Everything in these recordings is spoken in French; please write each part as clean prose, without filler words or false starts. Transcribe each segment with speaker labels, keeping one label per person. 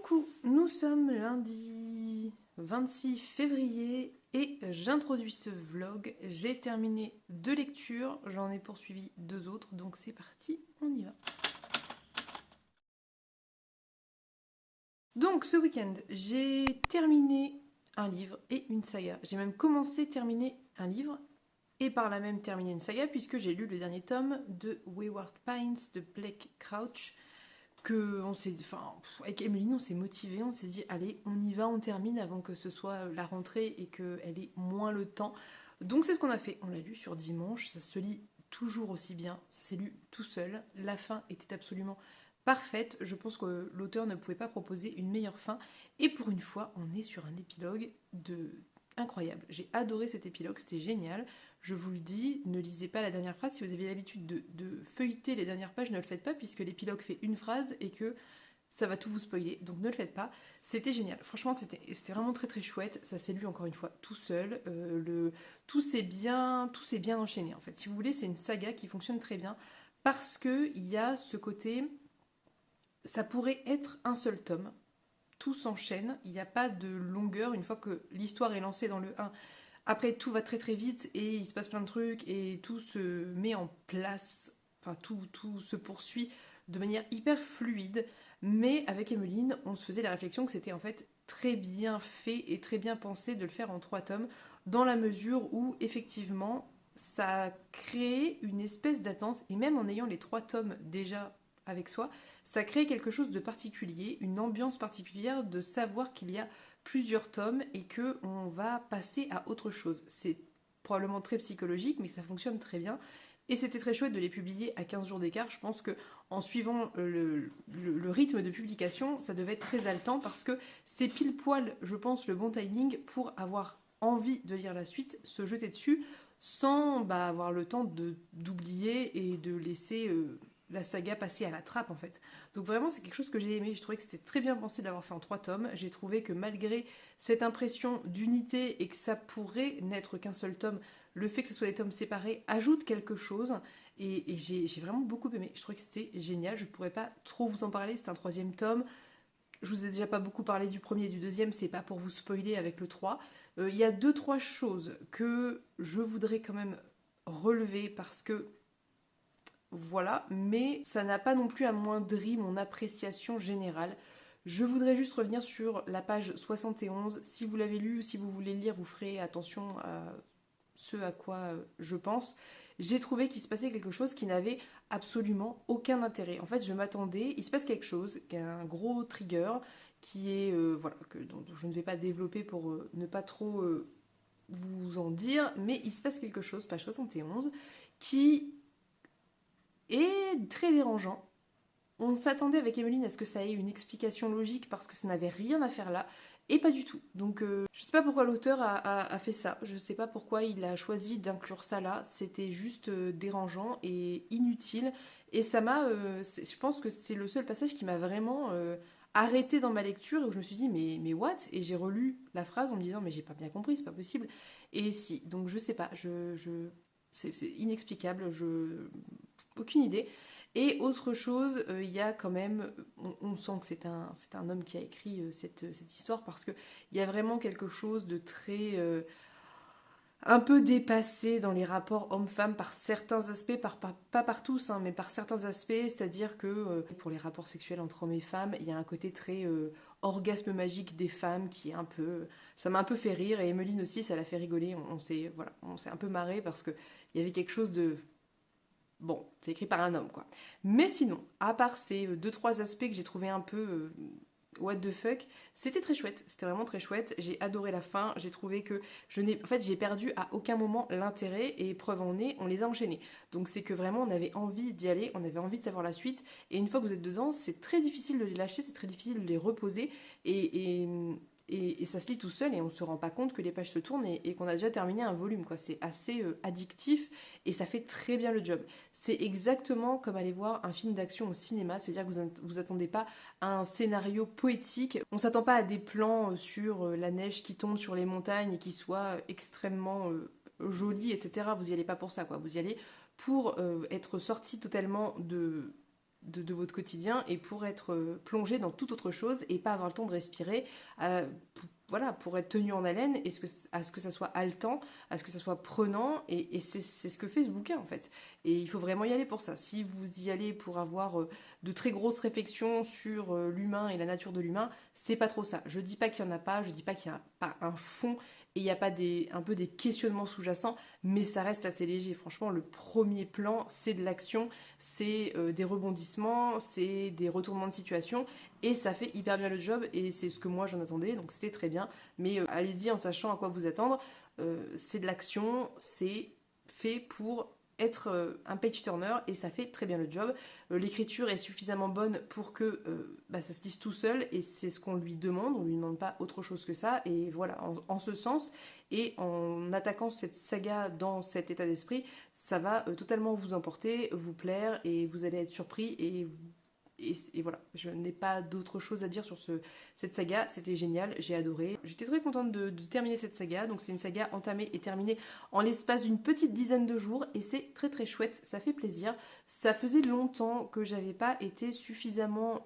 Speaker 1: Coucou, nous sommes lundi 26 février et j'introduis ce vlog. J'ai terminé 2 lectures, j'en ai poursuivi 2 autres, donc c'est parti, on y va. Donc ce week-end, j'ai terminé un livre et une saga. J'ai même commencé terminer un livre et par là même terminé une saga puisque j'ai lu le dernier tome de Wayward Pines de Blake Crouch. Avec Emeline, on s'est motivé, on s'est dit allez, on y va, on termine avant que ce soit la rentrée et qu'elle ait moins le temps. Donc c'est ce qu'on a fait, on l'a lu sur dimanche, ça se lit toujours aussi bien, ça s'est lu tout seul, la fin était absolument parfaite, je pense que l'auteur ne pouvait pas proposer une meilleure fin, et pour une fois, on est sur un épilogue incroyable. J'ai adoré cet épilogue, c'était génial. Je vous le dis, ne lisez pas la dernière phrase. Si vous avez l'habitude de feuilleter les dernières pages, ne le faites pas puisque l'épilogue fait une phrase et que ça va tout vous spoiler. Donc ne le faites pas. C'était génial. Franchement, c'était vraiment très très chouette. Ça s'est lu encore une fois tout seul. Tout s'est bien enchaîné en fait. Si vous voulez, c'est une saga qui fonctionne très bien parce que il y a ce côté. Ça pourrait être un seul tome. Tout s'enchaîne, il n'y a pas de longueur une fois que l'histoire est lancée dans le 1. Après, tout va très très vite et il se passe plein de trucs et tout se met en place, enfin tout se poursuit de manière hyper fluide. Mais avec Emeline, on se faisait la réflexion que c'était en fait très bien fait et très bien pensé de le faire en 3 tomes, dans la mesure où effectivement ça crée une espèce d'attente, et même en ayant les 3 tomes déjà avec soi, ça crée quelque chose de particulier, une ambiance particulière de savoir qu'il y a plusieurs tomes et que on va passer à autre chose. C'est probablement très psychologique, mais ça fonctionne très bien. Et c'était très chouette de les publier à 15 jours d'écart. Je pense que en suivant le rythme de publication, ça devait être très haletant parce que c'est pile poil, je pense, le bon timing pour avoir envie de lire la suite, se jeter dessus, sans avoir le temps d'oublier et de laisser la saga passer à la trappe en fait. Donc vraiment c'est quelque chose que j'ai aimé, j'ai trouvé que c'était très bien pensé de l'avoir fait en 3 tomes, j'ai trouvé que malgré cette impression d'unité et que ça pourrait n'être qu'un seul tome, le fait que ce soit des tomes séparés ajoute quelque chose et j'ai vraiment beaucoup aimé, je trouvais que c'était génial, je ne pourrais pas trop vous en parler, c'est un 3e tome, je vous ai déjà pas beaucoup parlé du premier et du deuxième, c'est pas pour vous spoiler avec le 3. Il y a 2-3 choses que je voudrais quand même relever parce que voilà, mais ça n'a pas non plus amoindri mon appréciation générale. Je voudrais juste revenir sur la page 71. Si vous l'avez lu ou si vous voulez lire, vous ferez attention à ce à quoi je pense. J'ai trouvé qu'il se passait quelque chose qui n'avait absolument aucun intérêt. En fait, je m'attendais, il se passe quelque chose, un gros trigger, qui est, dont je ne vais pas développer pour ne pas trop vous en dire, mais il se passe quelque chose, page 71, qui est très dérangeant. On s'attendait avec Emeline à ce que ça ait une explication logique parce que ça n'avait rien à faire là, et pas du tout. Donc je sais pas pourquoi l'auteur a fait ça, je sais pas pourquoi il a choisi d'inclure ça là, c'était juste dérangeant et inutile, et ça m'a... je pense que c'est le seul passage qui m'a vraiment arrêté dans ma lecture, et où je me suis dit mais what? Et j'ai relu la phrase en me disant mais j'ai pas bien compris, c'est pas possible. Et si, donc je sais pas, c'est inexplicable, aucune idée. Et autre chose, il y a quand même, on sent que c'est un homme qui a écrit cette histoire parce qu'il y a vraiment quelque chose de très un peu dépassé dans les rapports hommes-femmes par certains aspects, pas par tous, hein, mais par certains aspects, c'est-à-dire que pour les rapports sexuels entre hommes et femmes, il y a un côté très orgasme magique des femmes qui est un peu... Ça m'a un peu fait rire, et Emeline aussi, ça l'a fait rigoler, on s'est un peu marré parce qu'il y avait quelque chose de... Bon, c'est écrit par un homme, quoi. Mais sinon, à part ces 2-3 aspects que j'ai trouvé un peu what the fuck, c'était très chouette. C'était vraiment très chouette. J'ai adoré la fin. J'ai trouvé que en fait, j'ai perdu à aucun moment l'intérêt, et preuve en est, on les a enchaînés. Donc c'est que vraiment, on avait envie d'y aller, on avait envie de savoir la suite. Et une fois que vous êtes dedans, c'est très difficile de les lâcher, c'est très difficile de les reposer. Et ça se lit tout seul et on se rend pas compte que les pages se tournent et qu'on a déjà terminé un volume, quoi. C'est assez addictif et ça fait très bien le job. C'est exactement comme aller voir un film d'action au cinéma, c'est-à-dire que vous attendez pas à un scénario poétique, on s'attend pas à des plans sur la neige qui tombe sur les montagnes et qui soient extrêmement jolis, etc. Vous y allez pas pour ça, quoi. Vous y allez pour être sorti totalement de votre quotidien et pour être plongé dans toute autre chose et pas avoir le temps de respirer, voilà, pour être tenu en haleine et à ce que ça soit haletant, à ce que ça soit prenant, et c'est ce que fait ce bouquin en fait. Et il faut vraiment y aller pour ça. Si vous y allez pour avoir de très grosses réflexions sur l'humain et la nature de l'humain, c'est pas trop ça. Je dis pas qu'il y en a pas, je dis pas qu'il y a pas un fond et il n'y a pas un peu des questionnements sous-jacents, mais ça reste assez léger. Franchement, le premier plan, c'est de l'action, c'est des rebondissements, c'est des retournements de situation, et ça fait hyper bien le job, et c'est ce que moi j'en attendais, donc c'était très bien. Mais allez-y en sachant à quoi vous attendre. C'est de l'action, c'est fait pour être un page turner, et ça fait très bien le job. L'écriture est suffisamment bonne pour que ça se lise tout seul, et c'est ce qu'on lui demande, on lui demande pas autre chose que ça, et voilà, en ce sens, et en attaquant cette saga dans cet état d'esprit, ça va totalement vous emporter, vous plaire, et vous allez être surpris, et voilà, je n'ai pas d'autre chose à dire sur cette saga, c'était génial, j'ai adoré. J'étais très contente de terminer cette saga, donc c'est une saga entamée et terminée en l'espace d'une petite dizaine de jours, et c'est très très chouette, ça fait plaisir. Ça faisait longtemps que j'avais pas été suffisamment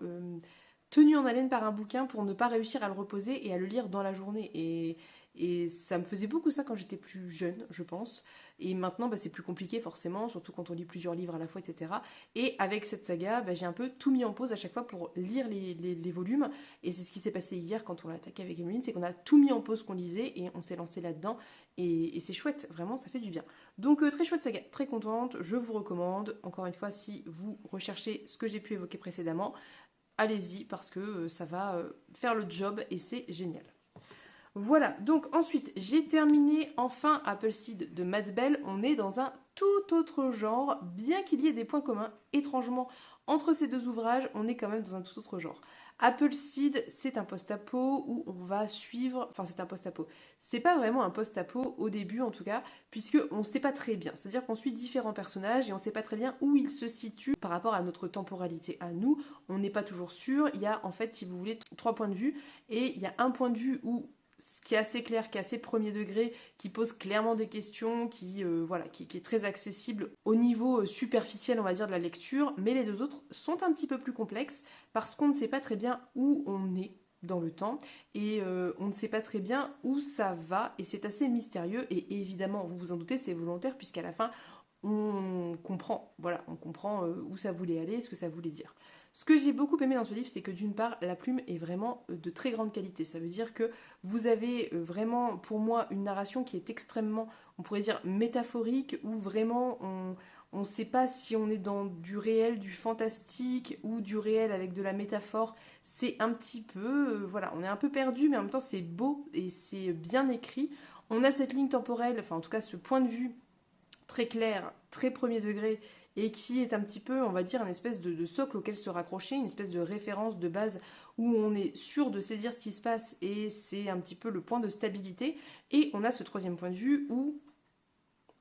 Speaker 1: tenue en haleine par un bouquin pour ne pas réussir à le reposer et à le lire dans la journée, et ça me faisait beaucoup ça quand j'étais plus jeune, je pense. Et maintenant, c'est plus compliqué forcément, surtout quand on lit plusieurs livres à la fois, etc. Et avec cette saga, j'ai un peu tout mis en pause à chaque fois pour lire les volumes. Et c'est ce qui s'est passé hier quand on l'a attaqué avec Emeline, c'est qu'on a tout mis en pause qu'on lisait et on s'est lancé là-dedans. Et c'est chouette, vraiment, ça fait du bien. Donc très chouette saga, très contente, je vous recommande. Encore une fois, si vous recherchez ce que j'ai pu évoquer précédemment, allez-y parce que ça va faire le job et c'est génial. Voilà, donc ensuite, j'ai terminé enfin Appleseed de Matt Bell. On est dans un tout autre genre, bien qu'il y ait des points communs. Étrangement, entre ces deux ouvrages, on est quand même dans un tout autre genre. Appleseed, c'est un post-apo où on va suivre... Enfin, c'est un post-apo. C'est pas vraiment un post-apo, au début en tout cas, puisqu'on ne sait pas très bien. C'est-à-dire qu'on suit différents personnages et on ne sait pas très bien où ils se situent par rapport à notre temporalité à nous. On n'est pas toujours sûr. Il y a en fait, si vous voulez, 3 points de vue. Et il y a un point de vue où qui est assez clair, qui est assez premier degré, qui pose clairement des questions, qui est très accessible au niveau superficiel, on va dire, de la lecture, mais les deux autres sont un petit peu plus complexes parce qu'on ne sait pas très bien où on est dans le temps et on ne sait pas très bien où ça va, et c'est assez mystérieux, et évidemment, vous vous en doutez, c'est volontaire puisqu'à la fin, on comprend où ça voulait aller, ce que ça voulait dire. Ce que j'ai beaucoup aimé dans ce livre, c'est que d'une part, la plume est vraiment de très grande qualité. Ça veut dire que vous avez vraiment, pour moi, une narration qui est extrêmement, on pourrait dire, métaphorique, où vraiment on ne sait pas si on est dans du réel, du fantastique, ou du réel avec de la métaphore. C'est un petit peu, on est un peu perdu, mais en même temps c'est beau et c'est bien écrit. On a cette ligne temporelle, enfin en tout cas ce point de vue très clair, très premier degré, et qui est un petit peu, on va dire, une espèce de socle auquel se raccrocher, une espèce de référence de base où on est sûr de saisir ce qui se passe, et c'est un petit peu le point de stabilité. Et on a ce troisième point de vue où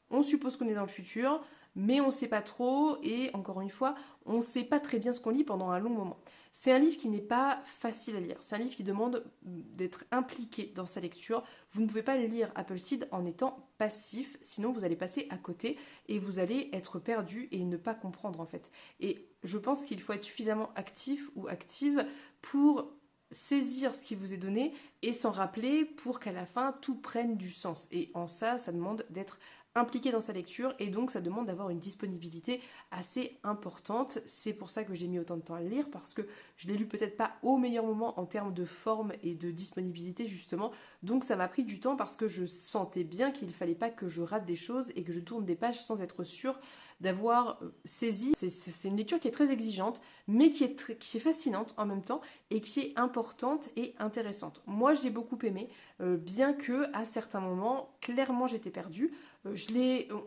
Speaker 1: on suppose qu'on est dans le futur, mais on ne sait pas trop, et encore une fois, on ne sait pas très bien ce qu'on lit pendant un long moment. C'est un livre qui n'est pas facile à lire, c'est un livre qui demande d'être impliqué dans sa lecture. Vous ne pouvez pas lire Appleseed en étant passif, sinon vous allez passer à côté et vous allez être perdu et ne pas comprendre en fait. Et je pense qu'il faut être suffisamment actif ou active pour saisir ce qui vous est donné et s'en rappeler pour qu'à la fin tout prenne du sens. Et en ça, ça demande d'être impliqué dans sa lecture, et donc ça demande d'avoir une disponibilité assez importante. C'est pour ça que j'ai mis autant de temps à le lire, parce que je l'ai lu peut-être pas au meilleur moment en termes de forme et de disponibilité justement, donc ça m'a pris du temps parce que je sentais bien qu'il fallait pas que je rate des choses et que je tourne des pages sans être sûre d'avoir saisi. C'est une lecture qui est très exigeante, mais qui est fascinante en même temps, et qui est importante et intéressante. Moi j'ai beaucoup aimé, bien que à certains moments, clairement j'étais perdue.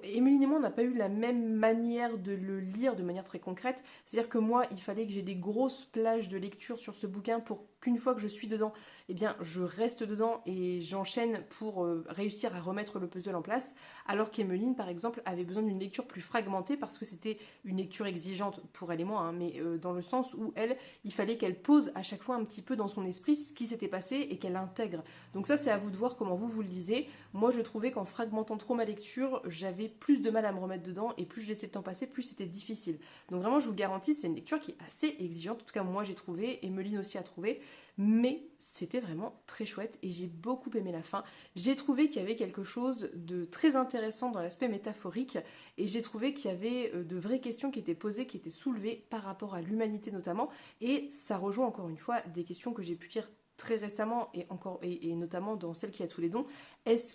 Speaker 1: Émilie et moi, on n'a pas eu la même manière de le lire de manière très concrète. C'est-à-dire que moi, il fallait que j'ai des grosses plages de lecture sur ce bouquin pour qu'une fois que je suis dedans, eh bien, je reste dedans et j'enchaîne pour réussir à remettre le puzzle en place. Alors qu'Emeline, par exemple, avait besoin d'une lecture plus fragmentaire orientée parce que c'était une lecture exigeante pour elle et moi, hein, mais dans le sens où elle, il fallait qu'elle pose à chaque fois un petit peu dans son esprit ce qui s'était passé et qu'elle intègre. Donc ça, c'est à vous de voir comment vous le lisez. Moi, je trouvais qu'en fragmentant trop ma lecture, j'avais plus de mal à me remettre dedans et plus je laissais le temps passer, plus c'était difficile. Donc vraiment, je vous garantis, c'est une lecture qui est assez exigeante. En tout cas, moi, j'ai trouvé et Meline aussi a trouvé. Mais c'était vraiment très chouette et j'ai beaucoup aimé la fin. J'ai trouvé qu'il y avait quelque chose de très intéressant dans l'aspect métaphorique et j'ai trouvé qu'il y avait de vraies questions qui étaient posées, qui étaient soulevées par rapport à l'humanité notamment, et ça rejoint encore une fois des questions que j'ai pu lire très récemment et notamment dans celle qui a tous les dons. Est-ce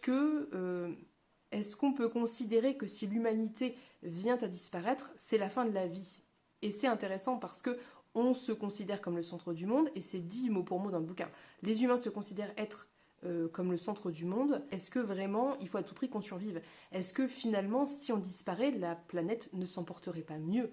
Speaker 1: qu'on peut considérer que si l'humanité vient à disparaître, c'est la fin de la vie? Et c'est intéressant parce que on se considère comme le centre du monde, et c'est dit mot pour mot dans le bouquin. Les humains se considèrent être comme le centre du monde. Est-ce que vraiment il faut à tout prix qu'on survive? Est-ce que finalement, si on disparaît, la planète ne s'en porterait pas mieux?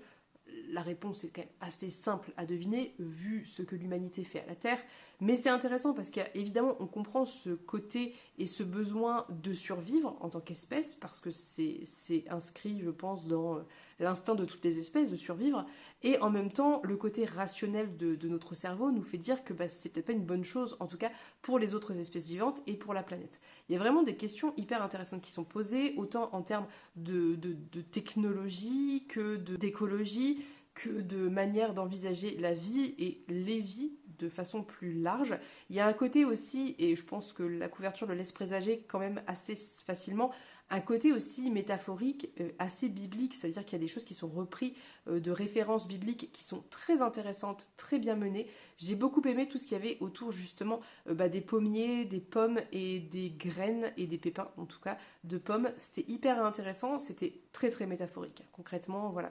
Speaker 1: La réponse est quand même assez simple à deviner, vu ce que l'humanité fait à la Terre. Mais c'est intéressant parce qu'évidemment, on comprend ce côté et ce besoin de survivre en tant qu'espèce, parce que c'est inscrit, je pense, dans l'instinct de toutes les espèces de survivre. Et en même temps, le côté rationnel de notre cerveau nous fait dire que c'est peut-être pas une bonne chose, en tout cas pour les autres espèces vivantes et pour la planète. Il y a vraiment des questions hyper intéressantes qui sont posées, autant en termes de technologie que d'écologie, que de manière d'envisager la vie et les vies de façon plus large. Il y a un côté aussi, et je pense que la couverture le laisse présager quand même assez facilement, un côté aussi métaphorique, assez biblique, c'est-à-dire qu'il y a des choses qui sont reprises de références bibliques qui sont très intéressantes, très bien menées. J'ai beaucoup aimé tout ce qu'il y avait autour justement des pommiers, des pommes et des graines et des pépins en tout cas de pommes. C'était hyper intéressant, c'était très très métaphorique. Concrètement, voilà,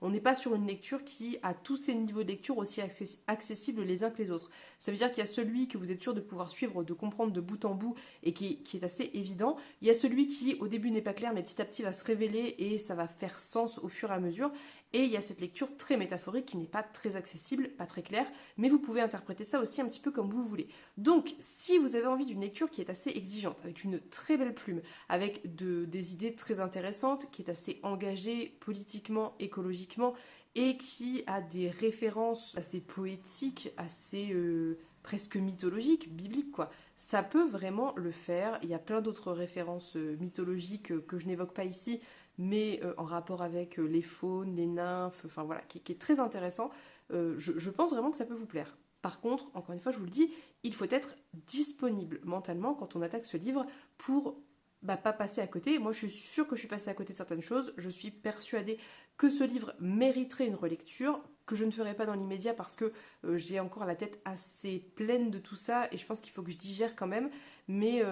Speaker 1: on n'est pas sur une lecture qui a tous ces niveaux de lecture aussi accessibles les uns que les autres. Ça veut dire qu'il y a celui que vous êtes sûr de pouvoir suivre, de comprendre de bout en bout et qui est assez évident. Il y a celui qui au début n'est pas clair mais petit à petit va se révéler et ça va faire sens au fur et à mesure. Et il y a cette lecture très métaphorique qui n'est pas très accessible, pas très claire, mais vous pouvez interpréter ça aussi un petit peu comme vous voulez. Donc, si vous avez envie d'une lecture qui est assez exigeante, avec une très belle plume, avec des idées très intéressantes, qui est assez engagée politiquement, écologiquement, et qui a des références assez poétiques, assez presque mythologiques, bibliques quoi, ça peut vraiment le faire. Il y a plein d'autres références mythologiques que je n'évoque pas ici, mais en rapport avec les faunes, les nymphes, enfin voilà, qui est très intéressant. Je pense vraiment que ça peut vous plaire. Par contre, encore une fois, je vous le dis, il faut être disponible mentalement quand on attaque ce livre pour pas passer à côté. Moi, je suis sûre que je suis passée à côté de certaines choses. Je suis persuadée que ce livre mériterait une relecture, que je ne ferai pas dans l'immédiat parce que j'ai encore la tête assez pleine de tout ça et je pense qu'il faut que je digère quand même. Mais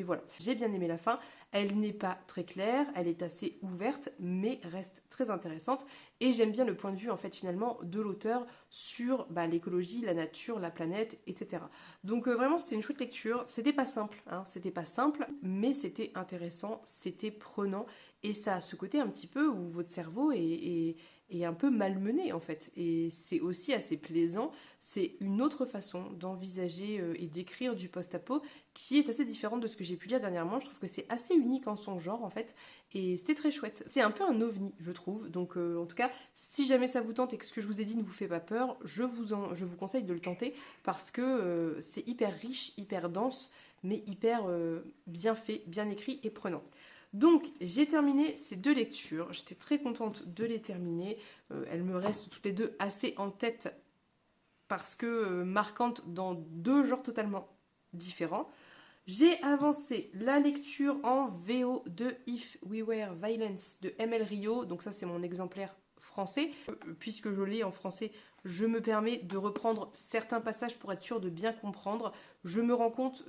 Speaker 1: voilà, j'ai bien aimé la fin. Elle n'est pas très claire, elle est assez ouverte, mais reste très intéressante. Et j'aime bien le point de vue, en fait, finalement, de l'auteur sur l'écologie, la nature, la planète, etc. Donc vraiment, c'était une chouette lecture. C'était pas simple, mais c'était intéressant, c'était prenant. Et ça a ce côté un petit peu où votre cerveau est un peu malmené, en fait. Et c'est aussi assez plaisant. C'est une autre façon d'envisager et d'écrire du post-apo qui est assez différente de ce que j'ai pu lire dernièrement. Je trouve que c'est assez unique en son genre en fait et c'était très chouette. C'est un peu un ovni je trouve, donc en tout cas si jamais ça vous tente et que ce que je vous ai dit ne vous fait pas peur, je vous conseille de le tenter parce que c'est hyper riche, hyper dense mais hyper bien fait, bien écrit et prenant. Donc j'ai terminé ces deux lectures, j'étais très contente de les terminer, elles me restent toutes les deux assez en tête parce que marquantes dans deux genres totalement différents. J'ai avancé la lecture en VO de If We Were Violence de ML Rio, donc ça c'est mon exemplaire français. Puisque je l'ai en français, je me permets de reprendre certains passages pour être sûr de bien comprendre. Je me rends compte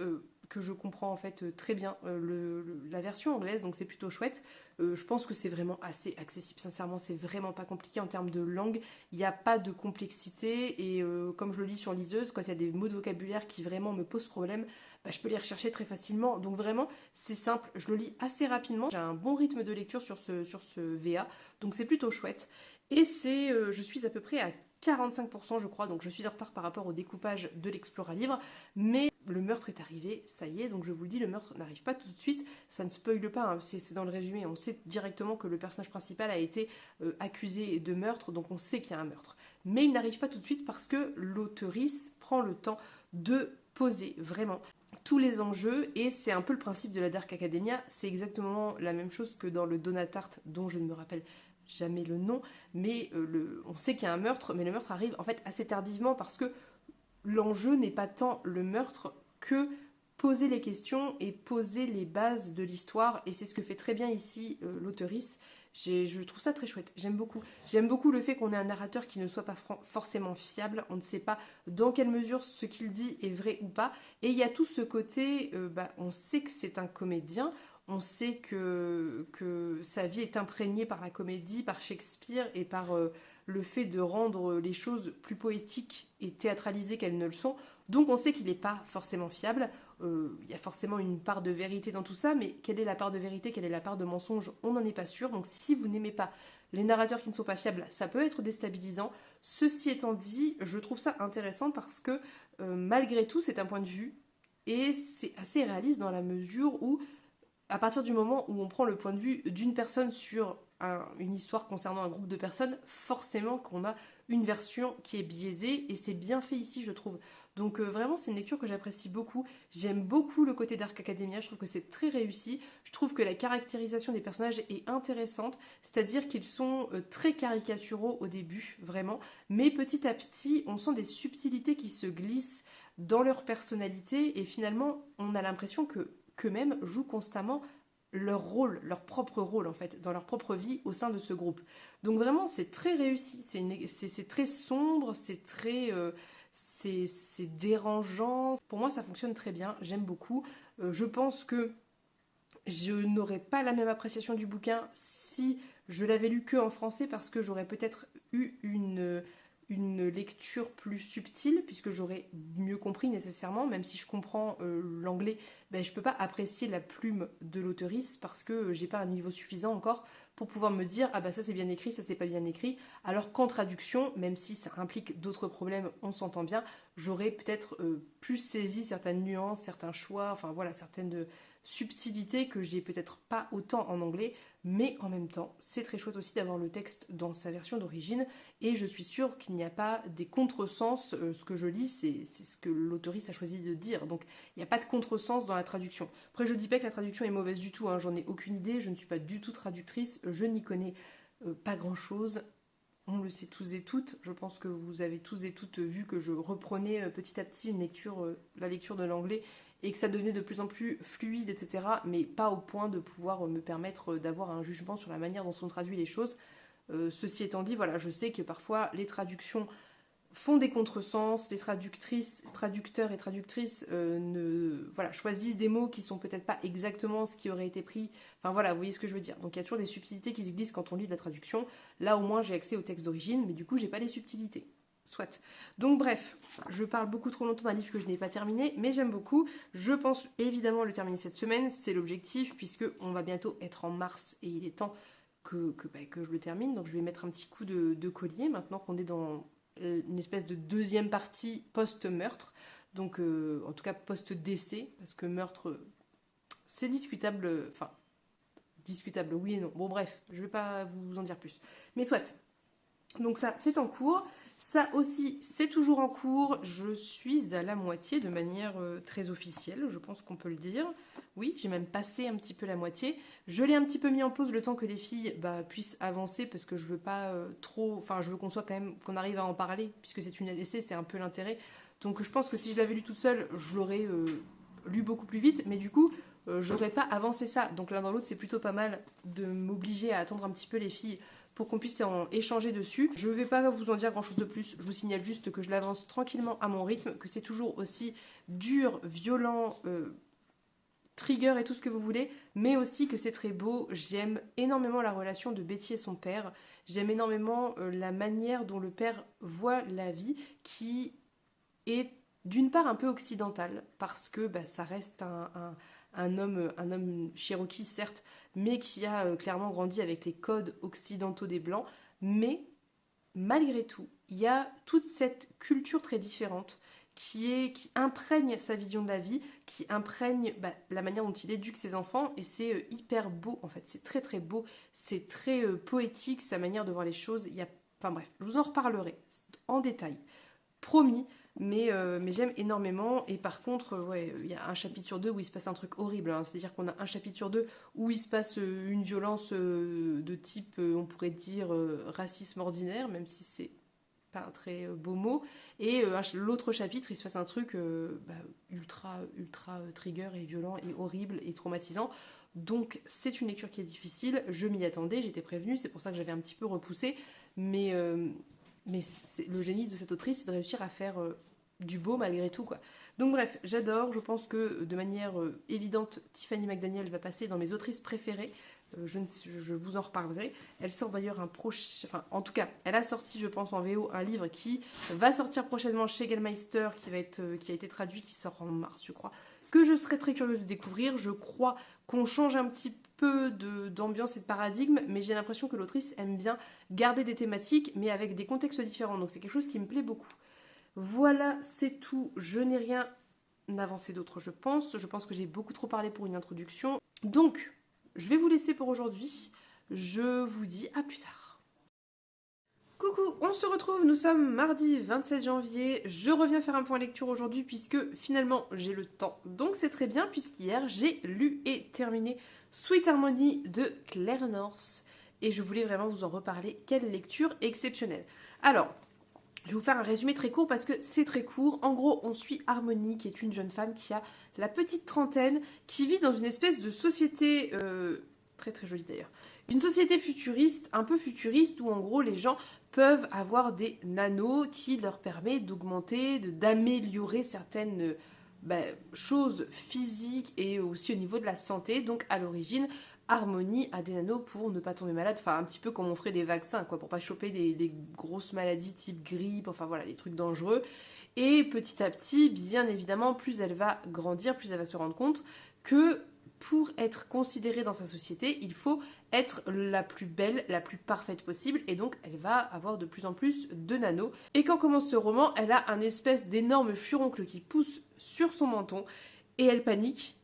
Speaker 1: que je comprends en fait très bien la version anglaise, donc c'est plutôt chouette. Je pense que c'est vraiment assez accessible, sincèrement, c'est vraiment pas compliqué en termes de langue, il n'y a pas de complexité et comme je le lis sur liseuse, quand il y a des mots de vocabulaire qui vraiment me posent problème, je peux les rechercher très facilement, donc vraiment c'est simple, je le lis assez rapidement, j'ai un bon rythme de lecture sur ce VA, donc c'est plutôt chouette, et je suis à peu près à 45% je crois, donc je suis en retard par rapport au découpage de l'Explora Livre, mais le meurtre est arrivé, ça y est, donc je vous le dis, le meurtre n'arrive pas tout de suite, ça ne spoile pas, hein, c'est dans le résumé, on sait directement que le personnage principal a été accusé de meurtre, donc on sait qu'il y a un meurtre. Mais il n'arrive pas tout de suite parce que l'auteurice prend le temps de poser vraiment tous les enjeux, et c'est un peu le principe de la Dark Academia, c'est exactement la même chose que dans le Donatart, dont je ne me rappelle jamais le nom, mais on sait qu'il y a un meurtre, mais le meurtre arrive en fait assez tardivement parce que l'enjeu n'est pas tant le meurtre que poser les questions et poser les bases de l'histoire, et c'est ce que fait très bien ici l'auteurice. Je trouve ça très chouette, j'aime beaucoup. J'aime beaucoup le fait qu'on ait un narrateur qui ne soit pas forcément fiable, on ne sait pas dans quelle mesure ce qu'il dit est vrai ou pas, et il y a tout ce côté, on sait que c'est un comédien, on sait que sa vie est imprégnée par la comédie, par Shakespeare et par le fait de rendre les choses plus poétiques et théâtralisées qu'elles ne le sont. Donc on sait qu'il n'est pas forcément fiable. Il y a forcément une part de vérité dans tout ça, mais quelle est la part de vérité, quelle est la part de mensonge, on n'en est pas sûr. Donc si vous n'aimez pas les narrateurs qui ne sont pas fiables, ça peut être déstabilisant. Ceci étant dit, je trouve ça intéressant parce que malgré tout, c'est un point de vue et c'est assez réaliste dans la mesure où à partir du moment où on prend le point de vue d'une personne sur une histoire concernant un groupe de personnes, forcément qu'on a une version qui est biaisée, et c'est bien fait ici, je trouve. Donc vraiment, c'est une lecture que j'apprécie beaucoup. J'aime beaucoup le côté Dark Academia, je trouve que c'est très réussi. Je trouve que la caractérisation des personnages est intéressante, c'est-à-dire qu'ils sont très caricaturaux au début, vraiment, mais petit à petit, on sent des subtilités qui se glissent dans leur personnalité, et finalement, on a l'impression qu'eux-mêmes jouent constamment leur rôle, leur propre rôle en fait, dans leur propre vie au sein de ce groupe. Donc vraiment, c'est très réussi, c'est très sombre, c'est dérangeant. Pour moi, ça fonctionne très bien, j'aime beaucoup. Je pense que je n'aurais pas la même appréciation du bouquin si je l'avais lu que en français, parce que j'aurais peut-être eu une lecture plus subtile, puisque j'aurais mieux compris nécessairement, même si je comprends l'anglais, je ne peux pas apprécier la plume de l'auteurice parce que j'ai pas un niveau suffisant encore pour pouvoir me dire ah bah ça c'est bien écrit, ça c'est pas bien écrit, alors qu'en traduction, même si ça implique d'autres problèmes, on s'entend bien, j'aurais peut-être plus saisi certaines nuances, certains choix, enfin voilà, certaines subtilités que j'ai peut-être pas autant en anglais, mais en même temps, c'est très chouette aussi d'avoir le texte dans sa version d'origine, et je suis sûre qu'il n'y a pas des contresens. Ce que je lis, c'est ce que l'auteurice a choisi de dire, donc il n'y a pas de contresens dans la traduction. Après, je dis pas que la traduction est mauvaise du tout, hein, j'en ai aucune idée, je ne suis pas du tout traductrice, je n'y connais pas grand-chose. On le sait tous et toutes, je pense que vous avez tous et toutes vu que je reprenais petit à petit la lecture de l'anglais, et que ça devenait de plus en plus fluide, etc. Mais pas au point de pouvoir me permettre d'avoir un jugement sur la manière dont sont traduites les choses. Ceci étant dit, voilà, je sais que parfois les traductions font des contresens, les traducteurs et traductrices choisissent des mots qui sont peut-être pas exactement ce qui aurait été pris. Enfin voilà, vous voyez ce que je veux dire. Donc il y a toujours des subtilités qui se glissent quand on lit de la traduction. Là au moins j'ai accès au texte d'origine, mais du coup j'ai pas les subtilités. Soit. Donc bref, je parle beaucoup trop longtemps d'un livre que je n'ai pas terminé, mais j'aime beaucoup. Je pense évidemment le terminer cette semaine, c'est l'objectif, puisque on va bientôt être en mars et il est temps que je le termine. Donc je vais mettre un petit coup de collier maintenant qu'on est dans une espèce de deuxième partie post-meurtre, donc en tout cas post-décès, parce que meurtre, c'est discutable, enfin, discutable oui et non. Bon bref, je vais pas vous en dire plus. Mais soit. Donc ça, c'est en cours. Ça aussi, c'est toujours en cours. Je suis à la moitié de manière très officielle, je pense qu'on peut le dire. Oui, j'ai même passé un petit peu la moitié. Je l'ai un petit peu mis en pause le temps que les filles puissent avancer, parce que je veux pas je veux qu'on soit quand même, qu'on arrive à en parler, puisque c'est une LSC, c'est un peu l'intérêt. Donc je pense que si je l'avais lu toute seule, je l'aurais lu beaucoup plus vite, mais du coup, j'aurais pas avancé ça. Donc l'un dans l'autre, c'est plutôt pas mal de m'obliger à attendre un petit peu les filles pour qu'on puisse en échanger dessus. Je ne vais pas vous en dire grand chose de plus, je vous signale juste que je l'avance tranquillement à mon rythme, que c'est toujours aussi dur, violent, trigger et tout ce que vous voulez, mais aussi que c'est très beau. J'aime énormément la relation de Betty et son père, j'aime énormément la manière dont le père voit la vie, qui est d'une part un peu occidentale, parce que ça reste un homme Cherokee certes, mais qui a clairement grandi avec les codes occidentaux des Blancs, mais malgré tout, il y a toute cette culture très différente qui imprègne sa vision de la vie, qui imprègne la manière dont il éduque ses enfants, et c'est hyper beau en fait, c'est très très beau, c'est très poétique sa manière de voir les choses. Enfin bref, je vous en reparlerai en détail, promis. Mais j'aime énormément, et par contre, ouais, il y a un chapitre sur deux où il se passe un truc horrible, hein. C'est-à-dire qu'on a un chapitre sur deux où il se passe une violence de type, on pourrait dire, racisme ordinaire, même si c'est pas un très beau mot, et l'autre chapitre, il se passe un truc ultra, ultra trigger et violent et horrible et traumatisant. Donc c'est une lecture qui est difficile, je m'y attendais, j'étais prévenue, c'est pour ça que j'avais un petit peu repoussé, mais le génie de cette autrice, c'est de réussir à faire du beau malgré tout, quoi. Donc bref, j'adore, je pense que de manière évidente, Tiffany McDaniel va passer dans mes autrices préférées. Je vous en reparlerai. Elle sort d'ailleurs enfin, en tout cas, elle a sorti, je pense, en VO un livre qui va sortir prochainement chez Gellmeister, qui a été traduit, qui sort en mars, je crois, que je serais très curieuse de découvrir. Je crois qu'on change un petit peu d'ambiance et de paradigme, mais j'ai l'impression que l'autrice aime bien garder des thématiques, mais avec des contextes différents. Donc c'est quelque chose qui me plaît beaucoup. Voilà, c'est tout. Je n'ai rien avancé d'autre, je pense. Je pense que j'ai beaucoup trop parlé pour une introduction. Donc, je vais vous laisser pour aujourd'hui. Je vous dis à plus tard. Coucou, on se retrouve, nous sommes mardi 27 janvier. Je reviens faire un point lecture aujourd'hui puisque finalement j'ai le temps. Donc c'est très bien puisqu'hier j'ai lu et terminé Sweet Harmony de Claire North. Et je voulais vraiment vous en reparler. Quelle lecture exceptionnelle. Alors, je vais vous faire un résumé très court parce que c'est très court. En gros, on suit Harmony, qui est une jeune femme qui a la petite trentaine, qui vit dans une espèce de société, très très jolie d'ailleurs, une société futuriste, un peu futuriste, où en gros les gens peuvent avoir des nanos qui leur permettent d'augmenter, d'améliorer certaines choses physiques et aussi au niveau de la santé. Donc à l'origine, Harmony a des nanos pour ne pas tomber malade, enfin un petit peu comme on ferait des vaccins, quoi, pour pas choper des grosses maladies type grippe, enfin voilà, les trucs dangereux. Et petit à petit, bien évidemment, plus elle va grandir, plus elle va se rendre compte que pour être considérée dans sa société, il faut être la plus belle, la plus parfaite possible, et donc elle va avoir de plus en plus de nanos. Et quand commence ce roman, elle a un espèce d'énorme furoncle qui pousse sur son menton, et elle panique.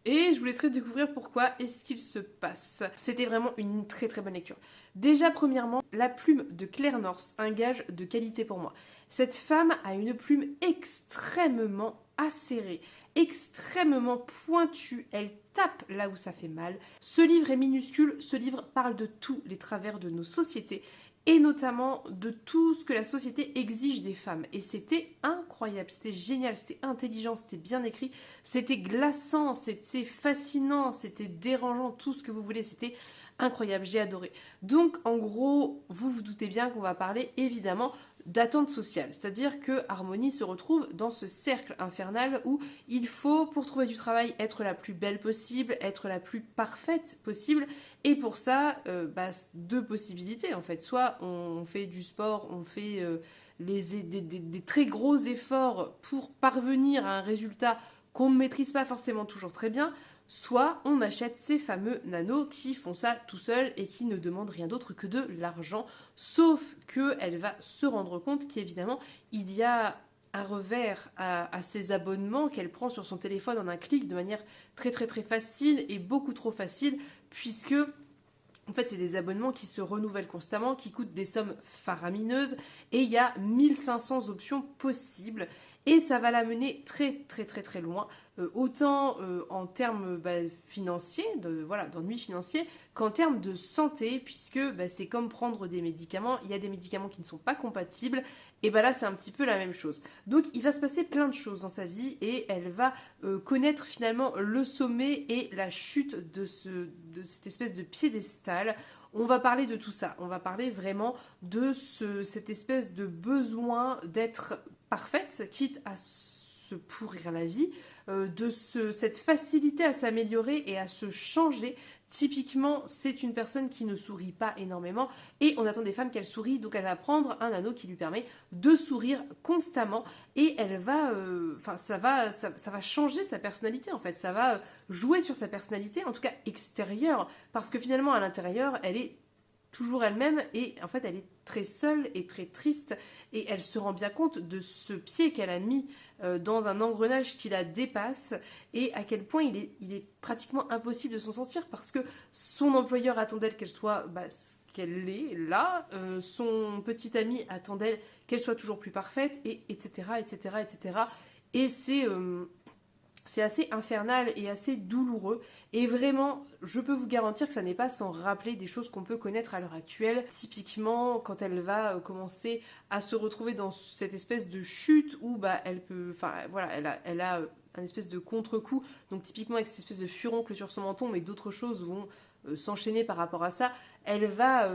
Speaker 1: Et je vous laisserai découvrir pourquoi et ce qu'il se passe. C'était vraiment une très très bonne lecture. Déjà, premièrement, la plume de Claire North, un gage de qualité pour moi. Cette femme a une plume extrêmement acérée, extrêmement pointue. Elle tape là où ça fait mal. Ce livre est minuscule, ce livre parle de tous les travers de nos sociétés, et notamment de tout ce que la société exige des femmes. Et c'était incroyable, c'était génial, c'était intelligent, c'était bien écrit, c'était glaçant, c'était fascinant, c'était dérangeant, tout ce que vous voulez, c'était incroyable, j'ai adoré. Donc en gros, vous vous doutez bien qu'on va parler évidemment d'attente sociale, c'est-à-dire que Harmony se retrouve dans ce cercle infernal où il faut, pour trouver du travail, être la plus belle possible, être la plus parfaite possible, et pour ça, deux possibilités en fait. Soit on fait du sport, on fait des très gros efforts pour parvenir à un résultat qu'on ne maîtrise pas forcément toujours très bien, soit on achète ces fameux nanos qui font ça tout seuls et qui ne demandent rien d'autre que de l'argent, sauf qu'elle va se rendre compte qu'évidemment il y a un revers à ces abonnements qu'elle prend sur son téléphone en un clic de manière très très très facile et beaucoup trop facile, puisque en fait c'est des abonnements qui se renouvellent constamment, qui coûtent des sommes faramineuses, et il y a 1500 options possibles. Et ça va la mener très très très très loin, autant en termes financiers, d'ennuis financiers, qu'en termes de santé, puisque c'est comme prendre des médicaments, il y a des médicaments qui ne sont pas compatibles, et là c'est un petit peu la même chose. Donc il va se passer plein de choses dans sa vie, et elle va connaître finalement le sommet et la chute de cette espèce de piédestal. On va parler de tout ça, on va parler vraiment de cette espèce de besoin d'être parfaite, quitte à se pourrir la vie, cette facilité à s'améliorer et à se changer. Typiquement, c'est une personne qui ne sourit pas énormément, et on attend des femmes qu'elle sourit, donc elle va prendre un anneau qui lui permet de sourire constamment, et elle va, ça va changer sa personnalité en fait, ça va jouer sur sa personnalité, en tout cas extérieure, parce que finalement à l'intérieur, elle est toujours elle-même et en fait elle est très seule et très triste et elle se rend bien compte de ce pied qu'elle a mis dans un engrenage qui la dépasse et à quel point il est pratiquement impossible de s'en sortir parce que son employeur attend d'elle qu'elle soit ce qu'elle est là, son petit ami attend d'elle qu'elle soit toujours plus parfaite et etc etc etc et c'est assez infernal et assez douloureux. Et vraiment, je peux vous garantir que ça n'est pas sans rappeler des choses qu'on peut connaître à l'heure actuelle. Typiquement, quand elle va commencer à se retrouver dans cette espèce de chute où elle peut... Enfin, voilà, elle a un espèce de contre-coup. Donc typiquement avec cette espèce de furoncle sur son menton, mais d'autres choses vont s'enchaîner par rapport à ça. Elle va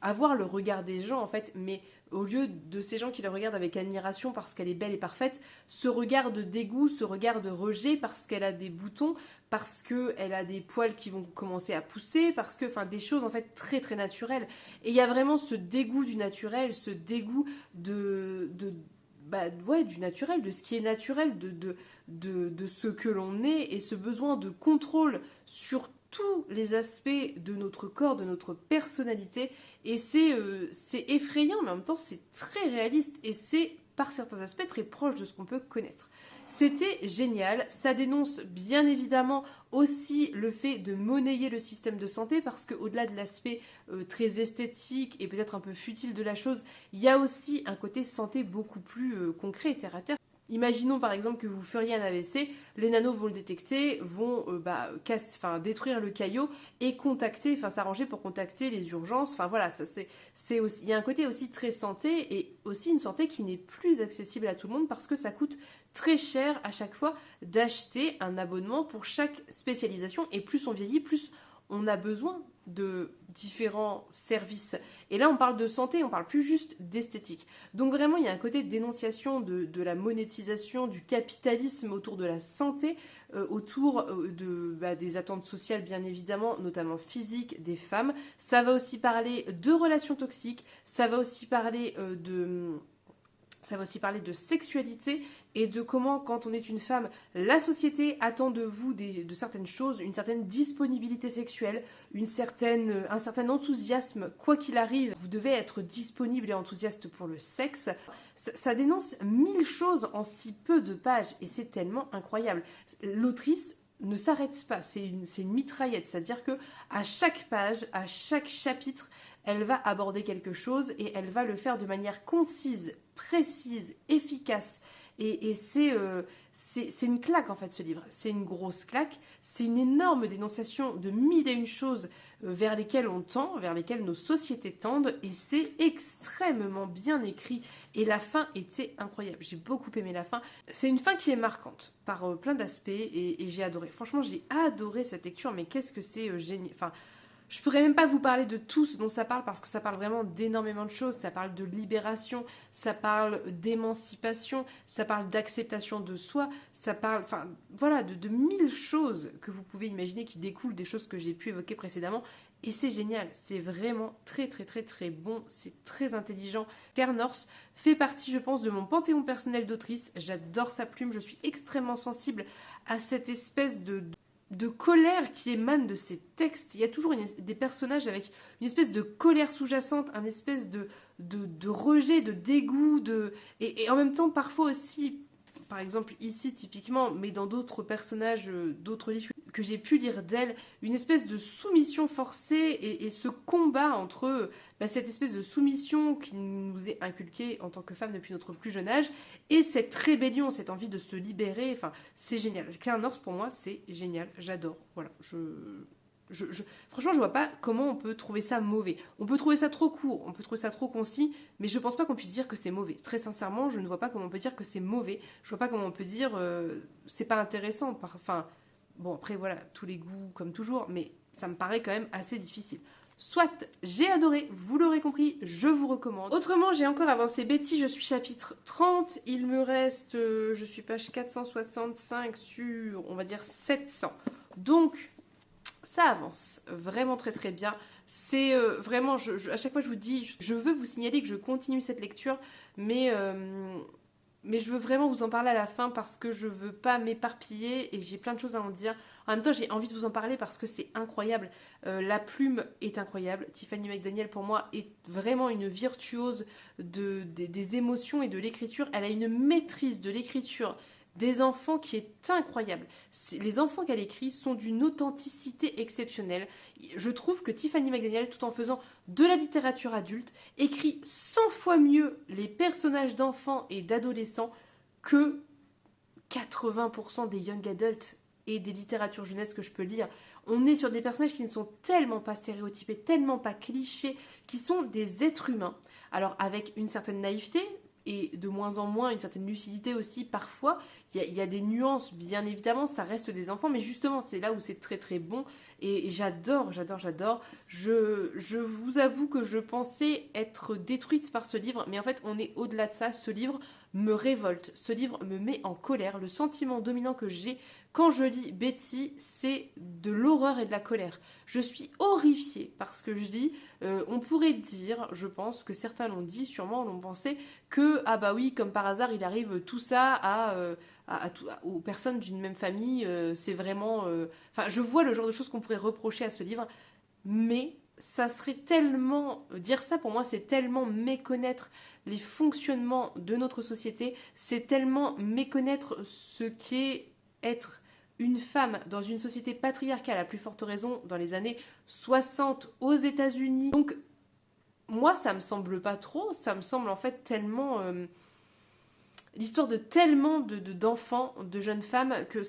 Speaker 1: avoir le regard des gens, en fait, mais au lieu de ces gens qui la regardent avec admiration parce qu'elle est belle et parfaite, ce regard de dégoût, ce regard de rejet parce qu'elle a des boutons, parce qu'elle a des poils qui vont commencer à pousser, parce que, enfin, des choses en fait très très naturelles. Et il y a vraiment ce dégoût du naturel, ce dégoût du naturel, de ce qui est naturel, de ce que l'on est, et ce besoin de contrôle sur tous les aspects de notre corps, de notre personnalité, et c'est effrayant, mais en même temps c'est très réaliste, et c'est par certains aspects très proche de ce qu'on peut connaître. C'était génial, ça dénonce bien évidemment aussi le fait de monnayer le système de santé parce qu'au-delà de l'aspect très esthétique et peut-être un peu futile de la chose, il y a aussi un côté santé beaucoup plus concret et terre à terre. Imaginons par exemple que vous feriez un AVC, les nanos vont le détecter, vont détruire le caillot et s'arranger pour contacter les urgences. Enfin voilà, c'est aussi, il y a un côté aussi très santé et aussi une santé qui n'est plus accessible à tout le monde parce que ça coûte très cher à chaque fois d'acheter un abonnement pour chaque spécialisation et plus on vieillit, plus on a besoin de différents services. Et là, on parle de santé, on parle plus juste d'esthétique. Donc vraiment, il y a un côté de dénonciation de la monétisation, du capitalisme autour de la santé, autour des attentes sociales, bien évidemment, notamment physiques des femmes. Ça va aussi parler de relations toxiques, ça va aussi parler de sexualité et de comment, quand on est une femme, la société attend de vous de certaines choses, une certaine disponibilité sexuelle, un certain enthousiasme, quoi qu'il arrive, vous devez être disponible et enthousiaste pour le sexe. Ça dénonce 1000 choses en si peu de pages et c'est tellement incroyable. L'autrice ne s'arrête pas, c'est une mitraillette, c'est-à-dire que à chaque page, à chaque chapitre, elle va aborder quelque chose et elle va le faire de manière concise, précise, efficace. Et c'est une claque en fait ce livre, c'est une grosse claque, c'est une énorme dénonciation de 1001 choses vers lesquelles on tend, vers lesquelles nos sociétés tendent et c'est extrêmement bien écrit et la fin était incroyable, j'ai beaucoup aimé la fin. C'est une fin qui est marquante par plein d'aspects et j'ai adoré, franchement j'ai adoré cette lecture mais qu'est-ce que c'est génial, enfin... Je pourrais même pas vous parler de tout ce dont ça parle parce que ça parle vraiment d'énormément de choses. Ça parle de libération, ça parle d'émancipation, ça parle d'acceptation de soi, ça parle, enfin voilà, de 1000 choses que vous pouvez imaginer qui découlent des choses que j'ai pu évoquer précédemment. Et c'est génial, c'est vraiment très très très très bon, c'est très intelligent. Claire North fait partie, je pense, de mon panthéon personnel d'autrice. J'adore sa plume, je suis extrêmement sensible à cette espèce de colère qui émane de ces textes. Il y a toujours des personnages avec une espèce de colère sous-jacente, un espèce de rejet, de dégoût, et en même temps parfois aussi, par exemple ici typiquement, mais dans d'autres personnages, d'autres livres que j'ai pu lire d'elle, une espèce de soumission forcée et ce combat entre cette espèce de soumission qui nous est inculquée en tant que femme depuis notre plus jeune âge et cette rébellion, cette envie de se libérer, enfin c'est génial. Claire North pour moi c'est génial, j'adore, voilà, franchement je vois pas comment on peut trouver ça mauvais. On peut trouver ça trop court, on peut trouver ça trop concis, mais je pense pas qu'on puisse dire que c'est mauvais. Très sincèrement, je ne vois pas comment on peut dire que c'est mauvais, je vois pas comment on peut dire c'est pas intéressant, enfin... Bon, après, voilà, tous les goûts, comme toujours, mais ça me paraît quand même assez difficile. Soit, j'ai adoré, vous l'aurez compris, je vous recommande. Autrement, j'ai encore avancé Betty, je suis chapitre 30, il me reste, je suis page 465 sur, on va dire, 700. Donc, ça avance vraiment très très bien. C'est vraiment, à chaque fois je vous dis, je veux vous signaler que je continue cette lecture, mais mais je veux vraiment vous en parler à la fin parce que je veux pas m'éparpiller et j'ai plein de choses à en dire. En même temps, j'ai envie de vous en parler parce que c'est incroyable. La plume est incroyable. Tiffany McDaniel, pour moi, est vraiment une virtuose des émotions et de l'écriture. Elle a une maîtrise de l'écriture des enfants qui est incroyable. Les enfants qu'elle écrit sont d'une authenticité exceptionnelle. Je trouve que Tiffany McDaniel, tout en faisant de la littérature adulte, écrit 100 fois mieux les personnages d'enfants et d'adolescents que 80% des young adults et des littératures jeunesse que je peux lire. On est sur des personnages qui ne sont tellement pas stéréotypés, tellement pas clichés, qui sont des êtres humains. Alors avec une certaine naïveté, et de moins en moins une certaine lucidité aussi parfois. Il y a des nuances, bien évidemment, ça reste des enfants, mais justement, c'est là où c'est très très bon. Et j'adore. Je vous avoue que je pensais être détruite par ce livre, mais en fait, on est au-delà de ça. Ce livre me révolte, ce livre me met en colère. Le sentiment dominant que j'ai quand je lis Betty, c'est de l'horreur et de la colère. Je suis horrifiée par ce que je lis. On pourrait dire, je pense que certains l'ont dit, sûrement l'ont pensé, que, ah bah oui, comme par hasard, il arrive tout ça aux personnes d'une même famille. C'est vraiment... Enfin, je vois le genre de choses qu'on pourrait reprocher à ce livre, mais ça serait tellement... Dire ça, pour moi, c'est tellement méconnaître les fonctionnements de notre société, c'est tellement méconnaître ce qu'est être une femme dans une société patriarcale, à plus forte raison dans les années 60 aux États-Unis. Donc, moi, ça me semble pas trop, ça me semble en fait tellement... l'histoire de tellement d'enfants, de jeunes femmes, que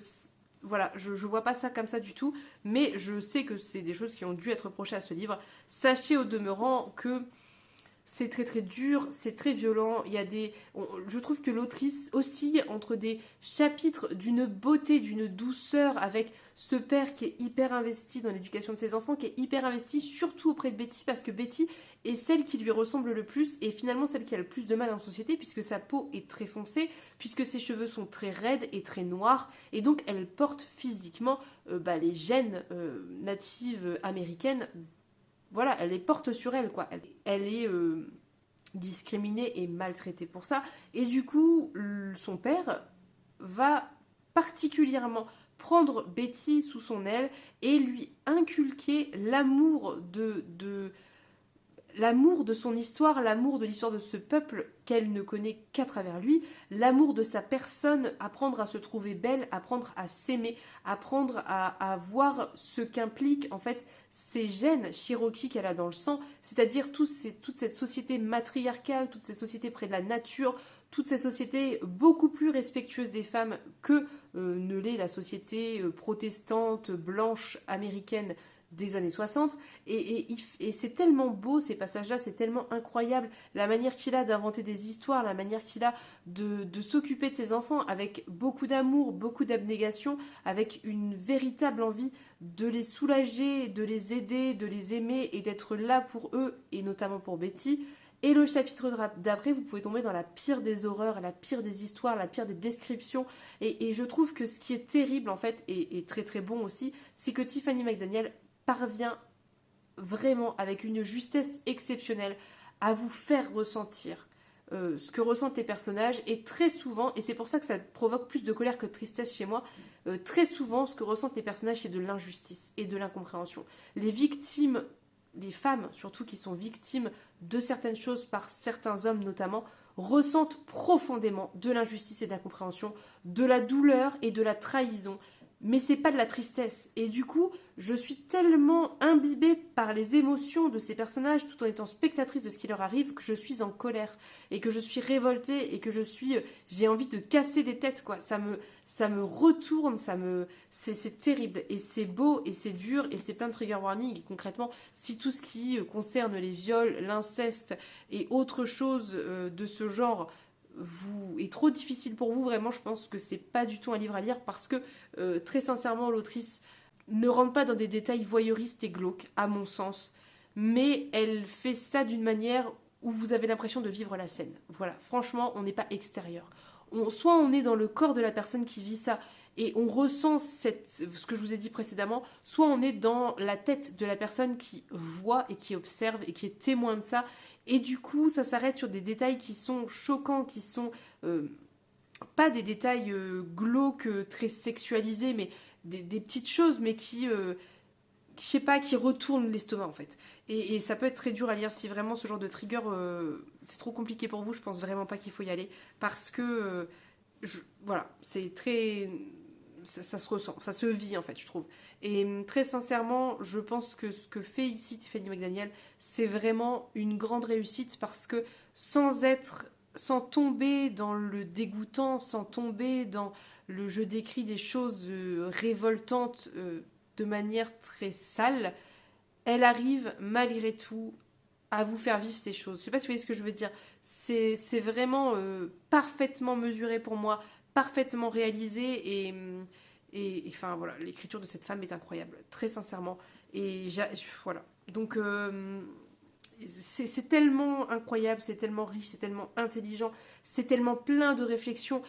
Speaker 1: voilà, je vois pas ça comme ça du tout, mais je sais que c'est des choses qui ont dû être reprochées à ce livre. Sachez au demeurant que c'est très très dur, c'est très violent. Je trouve que l'autrice oscille entre des chapitres d'une beauté, d'une douceur, avec ce père qui est hyper investi dans l'éducation de ses enfants, qui est hyper investi surtout auprès de Betty, parce que Betty est celle qui lui ressemble le plus et finalement celle qui a le plus de mal en société, puisque sa peau est très foncée, puisque ses cheveux sont très raides et très noirs, et donc elle porte physiquement les gènes natives américaines. Voilà, elle les porte sur elle, quoi. Elle est discriminée et maltraitée pour ça. Et du coup, son père va particulièrement prendre Betty sous son aile et lui inculquer l'amour de son histoire, l'amour de l'histoire de ce peuple qu'elle ne connaît qu'à travers lui, l'amour de sa personne, apprendre à se trouver belle, apprendre à s'aimer, apprendre à voir ce qu'implique en fait ces gènes Cherokee qu'elle a dans le sang, c'est-à-dire toute cette société matriarcale, toutes ces sociétés près de la nature, toutes ces sociétés beaucoup plus respectueuses des femmes que ne l'est la société protestante, blanche, américaine des années 60, et c'est tellement beau ces passages-là, c'est tellement incroyable, la manière qu'il a d'inventer des histoires, la manière qu'il a de s'occuper de ses enfants avec beaucoup d'amour, beaucoup d'abnégation, avec une véritable envie de les soulager, de les aider, de les aimer et d'être là pour eux, et notamment pour Betty. Et le chapitre d'après, vous pouvez tomber dans la pire des horreurs, la pire des histoires, la pire des descriptions. Et je trouve que ce qui est terrible, en fait, et très très bon aussi, c'est que Tiffany McDaniel parvient vraiment avec une justesse exceptionnelle à vous faire ressentir ce que ressentent les personnages, et très souvent, et c'est pour ça que ça provoque plus de colère que de tristesse chez moi, très souvent ce que ressentent les personnages c'est de l'injustice et de l'incompréhension. Les victimes, les femmes surtout qui sont victimes de certaines choses par certains hommes notamment, ressentent profondément de l'injustice et de l'incompréhension, de la douleur et de la trahison, mais c'est pas de la tristesse. Et du coup, je suis tellement imbibée par les émotions de ces personnages, tout en étant spectatrice de ce qui leur arrive, que je suis en colère, et que je suis révoltée, et que j'ai envie de casser des têtes, quoi. Ça me retourne, c'est terrible, et c'est beau, et c'est dur, et c'est plein de trigger warning, et concrètement, si tout ce qui concerne les viols, l'inceste, et autre chose de ce genre est trop difficile pour vous, vraiment, je pense que c'est pas du tout un livre à lire, parce que très sincèrement, l'autrice ne rentre pas dans des détails voyeuristes et glauques, à mon sens, mais elle fait ça d'une manière où vous avez l'impression de vivre la scène. Voilà, franchement, on n'est pas extérieur. Soit on est dans le corps de la personne qui vit ça, et on ressent ce que je vous ai dit précédemment, soit on est dans la tête de la personne qui voit et qui observe et qui est témoin de ça, et du coup, ça s'arrête sur des détails qui sont choquants, qui sont pas des détails glauques, très sexualisés, mais des petites choses, mais qui, je sais pas, qui retournent l'estomac en fait. Et ça peut être très dur à lire si vraiment ce genre de trigger, c'est trop compliqué pour vous, je pense vraiment pas qu'il faut y aller, parce que, voilà, c'est très... Ça se ressent, ça se vit en fait, je trouve. Et très sincèrement, je pense que ce que fait ici Tiffany McDaniel, c'est vraiment une grande réussite parce que sans tomber dans le dégoûtant, sans tomber dans le je décris des choses révoltantes de manière très sale, elle arrive malgré tout à vous faire vivre ces choses. Je sais pas si vous voyez ce que je veux dire. C'est vraiment parfaitement mesuré pour moi, parfaitement réalisé et enfin voilà, l'écriture de cette femme est incroyable, très sincèrement. Et voilà. Donc c'est tellement incroyable, c'est tellement riche, c'est tellement intelligent, c'est tellement plein de réflexions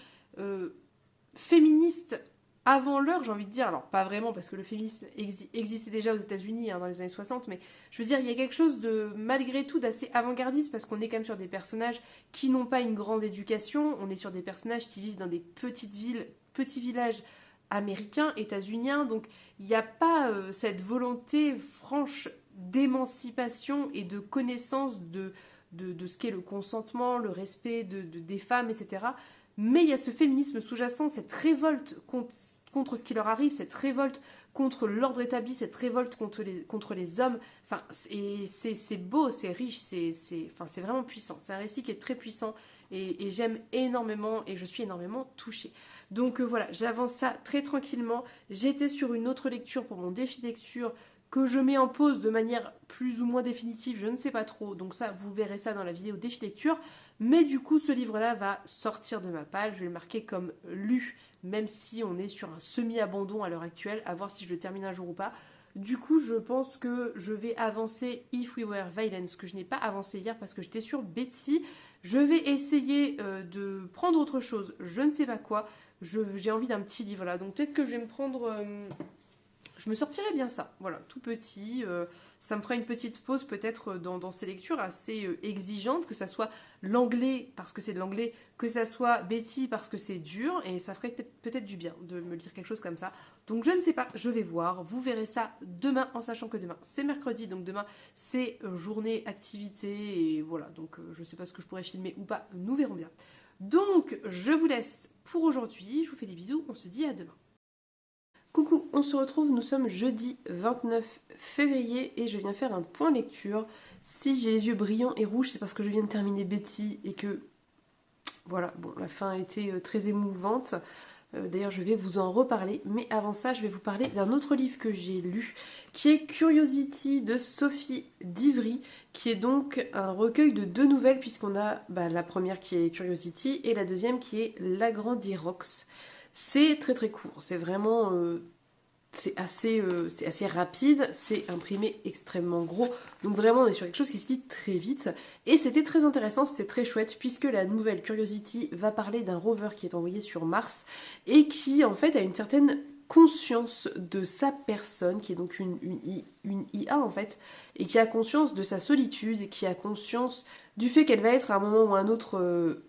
Speaker 1: féministes avant l'heure, j'ai envie de dire. Alors pas vraiment parce que le féminisme existait déjà aux États-Unis dans les années 60, mais je veux dire, il y a quelque chose de malgré tout d'assez avant-gardiste parce qu'on est quand même sur des personnages qui n'ont pas une grande éducation, on est sur des personnages qui vivent dans des petites villes, petits villages américains, états-uniens, donc il n'y a pas cette volonté franche d'émancipation et de connaissance de ce qu'est le consentement, le respect des femmes, etc. Mais il y a ce féminisme sous-jacent, cette révolte contre ce qui leur arrive, cette révolte contre l'ordre établi, cette révolte contre les hommes. Enfin, c'est beau, c'est riche, c'est vraiment puissant. C'est un récit qui est très puissant et j'aime énormément et je suis énormément touchée. Donc voilà, j'avance ça très tranquillement. J'étais sur une autre lecture pour mon défi lecture que je mets en pause de manière plus ou moins définitive, je ne sais pas trop. Donc ça, vous verrez ça dans la vidéo défi lecture. Mais du coup, ce livre-là va sortir de ma palle. Je vais le marquer comme lu, même si on est sur un semi-abandon à l'heure actuelle, à voir si je le termine un jour ou pas. Du coup, je pense que je vais avancer If We Were Violence, que je n'ai pas avancé hier parce que j'étais sur Betsy. Je vais essayer de prendre autre chose, je ne sais pas quoi. J'ai envie d'un petit livre là, donc peut-être que je vais me prendre... je me sortirai bien ça, voilà, tout petit. Ça me fera une petite pause peut-être dans ces lectures assez exigeantes, que ça soit l'anglais parce que c'est de l'anglais, que ça soit Betty parce que c'est dur, et ça ferait peut-être du bien de me lire quelque chose comme ça. Donc je ne sais pas, je vais voir, vous verrez ça demain, en sachant que demain c'est mercredi, donc demain c'est journée activité, et voilà, donc je ne sais pas ce que je pourrais filmer ou pas, nous verrons bien. Donc je vous laisse pour aujourd'hui, je vous fais des bisous, on se dit à demain. Coucou, on se retrouve, nous sommes jeudi 29 février et je viens faire un point lecture. Si j'ai les yeux brillants et rouges, c'est parce que je viens de terminer Betty et que, voilà, bon, la fin a été très émouvante. D'ailleurs, je vais vous en reparler, mais avant ça, je vais vous parler d'un autre livre que j'ai lu, qui est Curiosity de Sophie Divry, qui est donc un recueil de 2 nouvelles, puisqu'on a la première qui est Curiosity et la deuxième qui est L'Agrandirox. C'est très très court, c'est vraiment... c'est assez rapide, c'est imprimé extrêmement gros, donc vraiment on est sur quelque chose qui se lit très vite, et c'était très intéressant, c'était très chouette, puisque la nouvelle Curiosity va parler d'un rover qui est envoyé sur Mars, et qui en fait a une certaine conscience de sa personne, qui est donc une IA en fait, et qui a conscience de sa solitude, qui a conscience du fait qu'elle va être à un moment ou à un autre...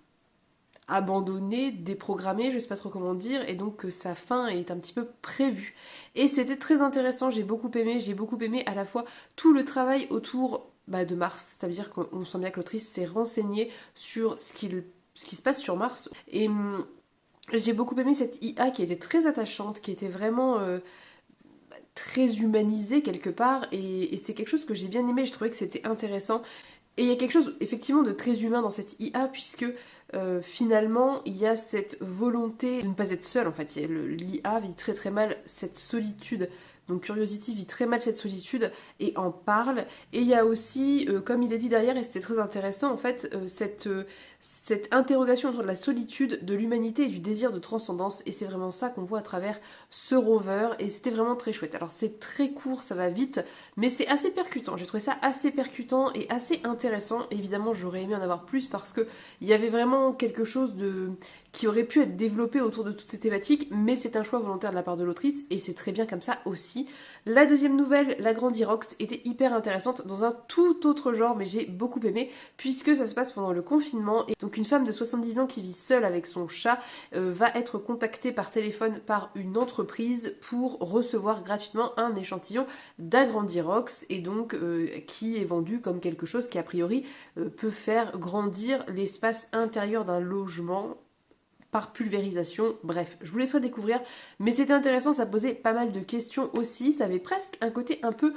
Speaker 1: abandonné, déprogrammé, je sais pas trop comment dire, et donc que sa fin est un petit peu prévue. Et c'était très intéressant, j'ai beaucoup aimé à la fois tout le travail autour de Mars, c'est-à-dire qu'on sent bien que l'autrice s'est renseignée sur ce qui se passe sur Mars, et j'ai beaucoup aimé cette IA qui était très attachante, qui était vraiment... très humanisée quelque part, et c'est quelque chose que j'ai bien aimé, je trouvais que c'était intéressant. Et il y a quelque chose effectivement de très humain dans cette IA, puisque finalement il y a cette volonté de ne pas être seule en fait. L'IA vit très très mal cette solitude, donc Curiosity vit très mal cette solitude et en parle. Et il y a aussi, comme il est dit derrière, et c'était très intéressant en fait, cette interrogation autour de la solitude, de l'humanité et du désir de transcendance, et c'est vraiment ça qu'on voit à travers ce rover, et c'était vraiment très chouette. Alors c'est très court, ça va vite, mais c'est assez percutant, j'ai trouvé ça assez percutant et assez intéressant. Évidemment j'aurais aimé en avoir plus parce que il y avait vraiment quelque chose qui aurait pu être développé autour de toutes ces thématiques, mais c'est un choix volontaire de la part de l'autrice et c'est très bien comme ça aussi. La deuxième nouvelle, La Grande Irox, était hyper intéressante dans un tout autre genre, mais j'ai beaucoup aimé, puisque ça se passe pendant le confinement. Et donc une femme de 70 ans qui vit seule avec son chat va être contactée par téléphone par une entreprise pour recevoir gratuitement un échantillon d'Agrandirox, et donc qui est vendu comme quelque chose qui a priori peut faire grandir l'espace intérieur d'un logement par pulvérisation. Bref, je vous laisserai découvrir, mais c'était intéressant, ça posait pas mal de questions aussi, ça avait presque un côté un peu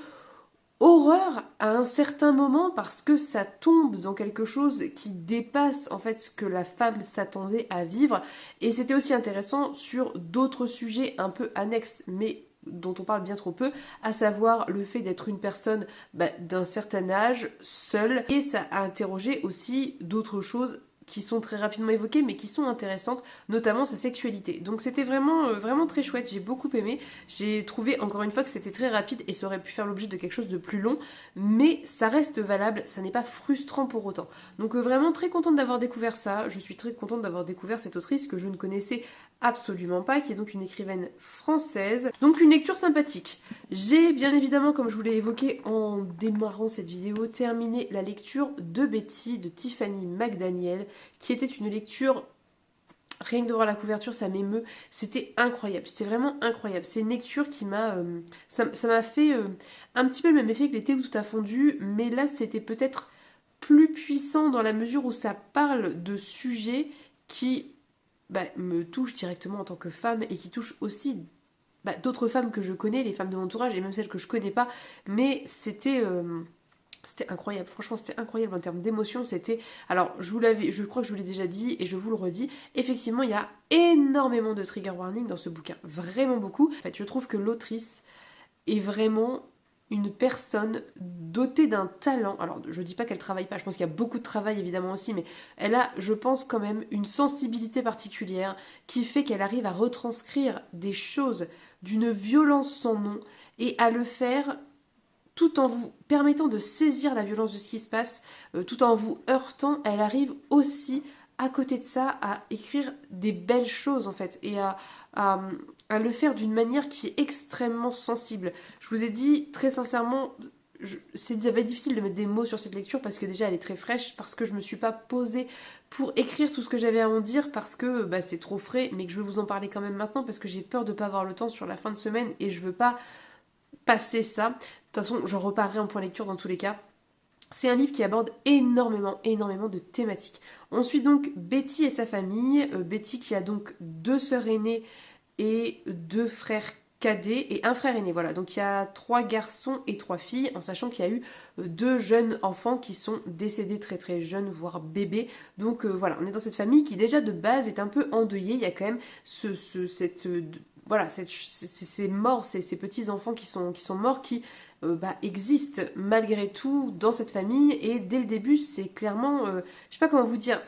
Speaker 1: horreur à un certain moment parce que ça tombe dans quelque chose qui dépasse en fait ce que la femme s'attendait à vivre, et c'était aussi intéressant sur d'autres sujets un peu annexes mais dont on parle bien trop peu, à savoir le fait d'être une personne d'un certain âge, seule, et ça a interrogé aussi d'autres choses qui sont très rapidement évoquées mais qui sont intéressantes, notamment sa sexualité. Donc c'était vraiment très chouette, j'ai beaucoup aimé. J'ai trouvé encore une fois que c'était très rapide et ça aurait pu faire l'objet de quelque chose de plus long, mais ça reste valable, ça n'est pas frustrant pour autant. Donc vraiment très contente d'avoir découvert ça, je suis très contente d'avoir découvert cette autrice que je ne connaissais absolument pas, qui est donc une écrivaine française. Donc une lecture sympathique. J'ai bien évidemment, comme je vous l'ai évoqué en démarrant cette vidéo, terminé la lecture de Betty de Tiffany McDaniel, qui était une lecture, rien que de voir la couverture ça m'émeut, c'était incroyable, c'était vraiment incroyable. C'est une lecture qui m'a ça m'a fait un petit peu le même effet que l'été où tout a fondu, mais là c'était peut-être plus puissant dans la mesure où ça parle de sujets qui me touchent directement en tant que femme et qui touchent aussi d'autres femmes que je connais, les femmes de mon entourage et même celles que je connais pas, mais c'était incroyable, franchement c'était incroyable en termes d'émotion. C'était, alors je crois que je vous l'ai déjà dit et je vous le redis, effectivement il y a énormément de trigger warning dans ce bouquin, vraiment beaucoup. En fait je trouve que l'autrice est vraiment une personne dotée d'un talent. Alors je dis pas qu'elle travaille pas, je pense qu'il y a beaucoup de travail évidemment aussi, mais elle a, je pense quand même, une sensibilité particulière qui fait qu'elle arrive à retranscrire des choses d'une violence sans nom et à le faire tout en vous permettant de saisir la violence de ce qui se passe, tout en vous heurtant. Elle arrive aussi, à côté de ça, à écrire des belles choses en fait, et à le faire d'une manière qui est extrêmement sensible. Je vous ai dit, très sincèrement, ça va être difficile de mettre des mots sur cette lecture parce que déjà elle est très fraîche, parce que je me suis pas posée pour écrire tout ce que j'avais à en dire, parce que c'est trop frais, mais que je vais vous en parler quand même maintenant parce que j'ai peur de pas avoir le temps sur la fin de semaine et je veux pas passer ça. De toute façon, j'en reparlerai en point lecture dans tous les cas. C'est un livre qui aborde énormément de thématiques. On suit donc Betty et sa famille. Betty qui a donc 2 sœurs aînées et 2 frères cadets et un frère aîné. Voilà, donc il y a 3 garçons et 3 filles, en sachant qu'il y a eu 2 jeunes enfants qui sont décédés très très jeunes, voire bébés. Donc voilà, on est dans cette famille qui déjà de base est un peu endeuillée. Il y a quand même ces morts, ces petits enfants qui sont morts, qui existent malgré tout dans cette famille, et dès le début c'est clairement, je sais pas comment vous dire,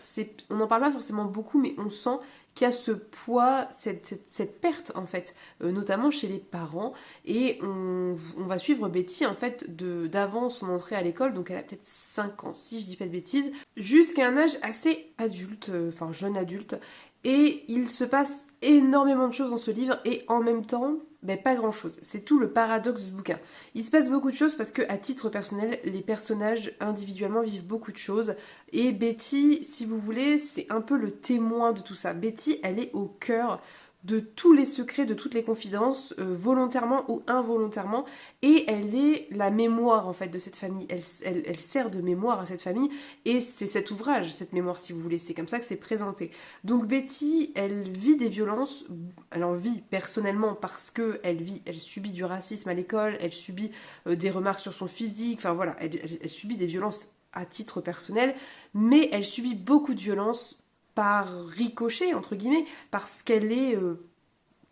Speaker 1: on n'en parle pas forcément beaucoup, mais on sent qu'il y a ce poids, cette perte en fait, notamment chez les parents, et on va suivre Betty en fait d'avant son entrée à l'école, donc elle a peut-être 5 ans si je dis pas de bêtises, jusqu'à un âge assez adulte, enfin jeune adulte, et il se passe énormément de choses dans ce livre et en même temps pas grand chose. C'est tout le paradoxe du bouquin. Il se passe beaucoup de choses parce que à titre personnel, les personnages individuellement vivent beaucoup de choses, et Betty, si vous voulez, c'est un peu le témoin de tout ça. Betty, elle est au cœur de tous les secrets, de toutes les confidences, volontairement ou involontairement, et elle est la mémoire en fait de cette famille. Elle sert de mémoire à cette famille, et c'est cet ouvrage, cette mémoire si vous voulez, c'est comme ça que c'est présenté. Donc Betty, elle vit des violences, elle en vit personnellement parce que elle subit du racisme à l'école, elle subit des remarques sur son physique, enfin voilà, elle subit des violences à titre personnel, mais elle subit beaucoup de violences par ricochet, entre guillemets, parce qu'elle est